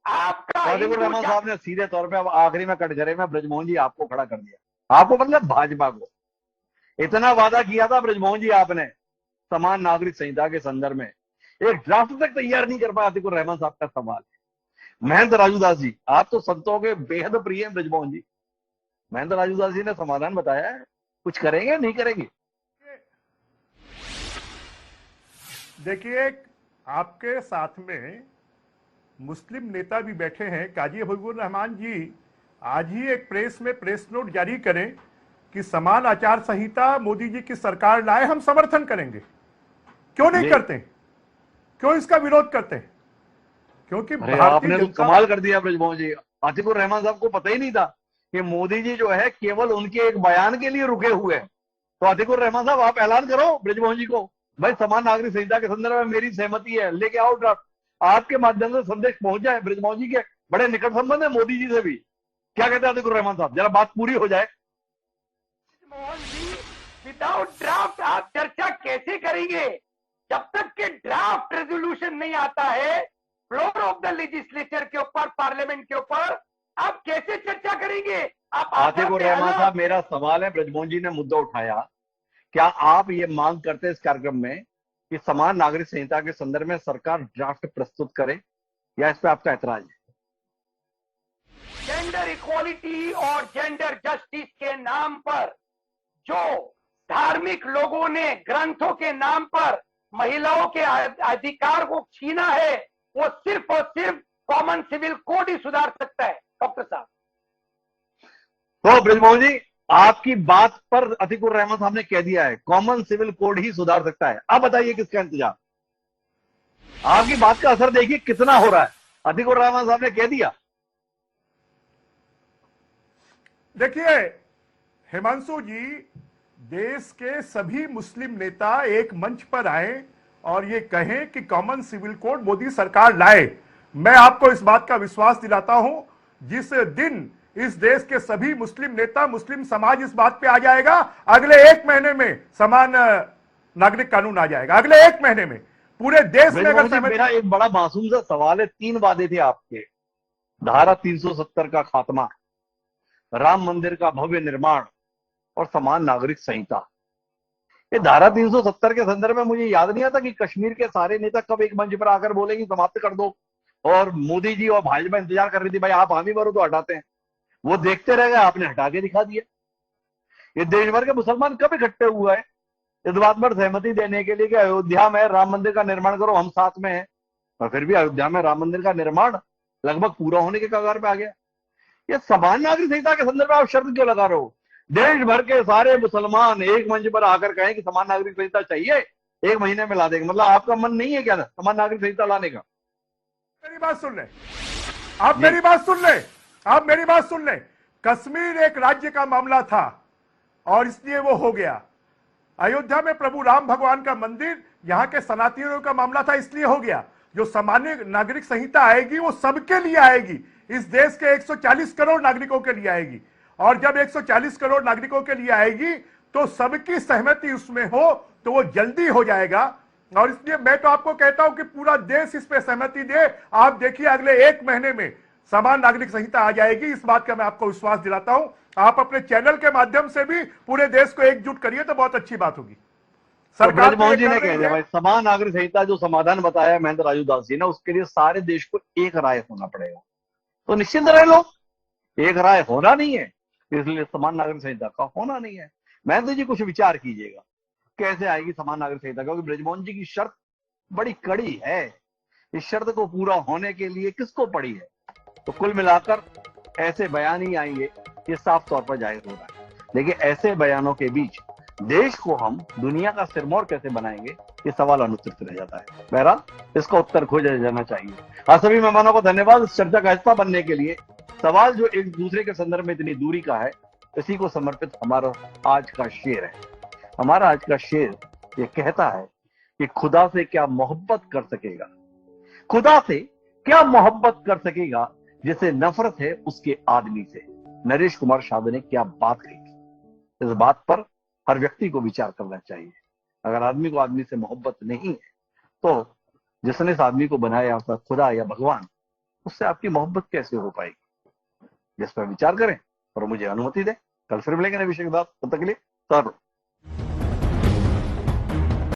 आपका अतिकुर रहमान साहब ने सीधे तौर पे अब आखिरी में कटघरे में ब्रजमोहन जी आपको खड़ा कर दिया। आपको मतलब भाजपा को इतना वादा किया था ब्रजमोहन जी आपने समान नागरिक संहिता के संदर्भ में, एक ड्राफ्ट तक तैयार नहीं कर पाया। अतिकुर रहमान साहब का सवाल है। महंत राजू दास जी, आप तो संतों के बेहद प्रिय हैं ब्रजमोहन जी। महंत राजू दास जी ने समाधान बताया है, कुछ करेंगे नहीं करेंगे? देखिए, आपके साथ में मुस्लिम नेता भी बैठे हैं। काजी हबीबुर रहमान जी आज ही एक प्रेस में प्रेस नोट जारी करें कि समान आचार संहिता मोदी जी की सरकार लाए, हम समर्थन करेंगे। क्यों नहीं करते? क्यों इसका विरोध करते हैं? क्योंकि आपने तो कमाल कर दिया ब्रजमोहन जी। अतिकुर रहमान साहब को पता ही नहीं था कि मोदी जी जो है केवल उनके एक बयान के लिए रुके हुए हैं। तो अतिकुर रहमान साहब आप ऐलान करो ब्रजमोहन जी को, भाई समान नागरिक संहिता के संदर्भ में मेरी सहमति है, लेके आओ ड्राफ्ट। आपके माध्यम से संदेश पहुंच जाए। ब्रजमोहन जी के बड़े निकट संबंध है मोदी जी से भी। क्या कहते हैं अतिकुर रहमान साहब, जरा बात पूरी हो जाए। मोहन जी, विदाउट ड्राफ्ट आप चर्चा कैसे करेंगे? जब तक के ड्राफ्ट रेजोल्यूशन नहीं आता है फ्लोर ऑफ द लेजिस्लेचर के ऊपर, पार्लियामेंट के ऊपर, आप कैसे चर्चा करेंगे? आप अतिकुर रहमान साहब, मेरा सवाल है, ब्रजमोहन जी ने मुद्दा उठाया, क्या आप ये मांग करते हैं इस कार्यक्रम में कि समान नागरिक संहिता के संदर्भ में सरकार ड्राफ्ट प्रस्तुत करे, या इस पे आपका ऐतराज है? जेंडर इक्वालिटी और जेंडर जस्टिस के नाम पर जो धार्मिक लोगों ने ग्रंथों के नाम पर महिलाओं के अधिकार को छीना है, वो सिर्फ और सिर्फ कॉमन सिविल कोड ही सुधार सकता है। डॉक्टर साहब, तो ब्रजमोहन जी, आपकी बात पर अतिकुर रहमान साहब ने कह दिया है कॉमन सिविल कोड ही सुधार सकता है। अब बताइए किसका इंतजार? आपकी बात का असर देखिए कितना हो रहा है। अतिकुर रहमान साहब ने कह दिया। देखिए हिमांशु जी, देश के सभी मुस्लिम नेता एक मंच पर आए और ये कहें कि कॉमन सिविल कोड मोदी सरकार लाए। मैं आपको इस बात का विश्वास दिलाता हूं, जिस दिन इस देश के सभी मुस्लिम नेता, मुस्लिम समाज इस बात पे आ जाएगा, अगले 1 महीने में समान नागरिक कानून आ जाएगा। अगले 1 महीने में पूरे देश में अगर ब्रजमोहन जी, मेरा एक बड़ा मासूम सा सवाल है। 3 वादे थे आपके, धारा 370 का खात्मा, राम मंदिर का भव्य निर्माण और समान नागरिक संहिता। ये धारा 370 के संदर्भ में मुझे याद नहीं आता कि कश्मीर के सारे नेता कब एक मंच पर आकर बोले कि समाप्त कर दो, और मोदी जी और भाजपा इंतजार कर रही थी, भाई आप हामी भरो तो हटाते हैं। वो देखते रह गए, आपने हटा के दिखा दिया। ये देश भर के मुसलमान कब इकट्ठे हुए हैं इस बात पर सहमति देने के लिए कि अयोध्या में राम मंदिर का निर्माण करो, हम साथ में हैं, और फिर भी अयोध्या में राम मंदिर का निर्माण लगभग पूरा होने के कगार पे आ गया। ये समान नागरिक संहिता के संदर्भ में आप शर्त क्यों लगा रहे हो? देश भर के सारे मुसलमान एक मंच पर आकर कहें कि समान नागरिक संहिता चाहिए, 1 महीने में ला देंगे। मतलब आपका मन नहीं है क्या समान नागरिक संहिता लाने का? मेरी बात सुन ले, आप मेरी बात सुन ले, आप मेरी बात सुन ले। कश्मीर एक राज्य का मामला था और इसलिए वो हो गया। अयोध्या में प्रभु राम भगवान का मंदिर यहां के सनातनियों का मामला था, इसलिए हो गया। जो सामान्य नागरिक संहिता आएगी वो सबके लिए आएगी, इस देश के 140 करोड़ नागरिकों के लिए आएगी। और जब 140 करोड़ नागरिकों के लिए आएगी तो सबकी सहमति उसमें हो तो वो जल्दी हो जाएगा। और इसलिए मैं तो आपको कहता हूं कि पूरा देश इस पे सहमति दे। आप देखिए अगले 1 महीने में समान नागरिक संहिता आ जाएगी, इस बात का मैं आपको विश्वास दिलाता हूं। आप अपने चैनल के माध्यम से भी पूरे देश को एकजुट करिए तो बहुत अच्छी बात होगी। सरकार ब्रजमोहन जी ने कह दिया भाई, समान नागरिक संहिता जो समाधान बताया महेंद्र राजू दास जी ने, उसके लिए सारे देश को एक राय होना पड़ेगा। तो निश्चिंत रहे लोग, एक राय होना नहीं है, इसलिए समान नागरिक संहिता का होना नहीं है। महेंद्र जी कुछ विचार कीजिएगा कैसे आएगी समान नागरिक संहिता, क्योंकि ब्रजमोहन जी की शर्त बड़ी कड़ी है। इस शर्त को पूरा होने के लिए किसको पड़ी है? तो कुल मिलाकर ऐसे बयान ही आएंगे, ये साफ तौर पर जाहिर हो रहा है। लेकिन ऐसे बयानों के बीच देश को हम दुनिया का सिरमौर कैसे बनाएंगे, ये सवाल अनुत्तरित रह जाता है। बहरहाल इसका उत्तर खोजा जाना चाहिए। आप सभी मेहमानों को धन्यवाद इस चर्चा का हिस्सा बनने के लिए। सवाल जो एक दूसरे के संदर्भ में इतनी दूरी का है, इसी को समर्पित हमारा आज का शेर है। हमारा आज का शेर ये कहता है कि खुदा से क्या मोहब्बत कर सकेगा, खुदा से क्या मोहब्बत कर सकेगा जिसे नफरत है उसके आदमी से। नरेश कुमार शाह ने क्या बात कही थी, इस बात पर हर व्यक्ति को विचार करना चाहिए। अगर आदमी को आदमी से मोहब्बत नहीं है तो जिसने इस आदमी को बनाया होता खुदा या भगवान, उससे आपकी मोहब्बत कैसे हो पाएगी? जिस पर विचार करें और मुझे अनुमति दें। कल फिर मिलेंगे नए विषय के साथ, तब तक के लिए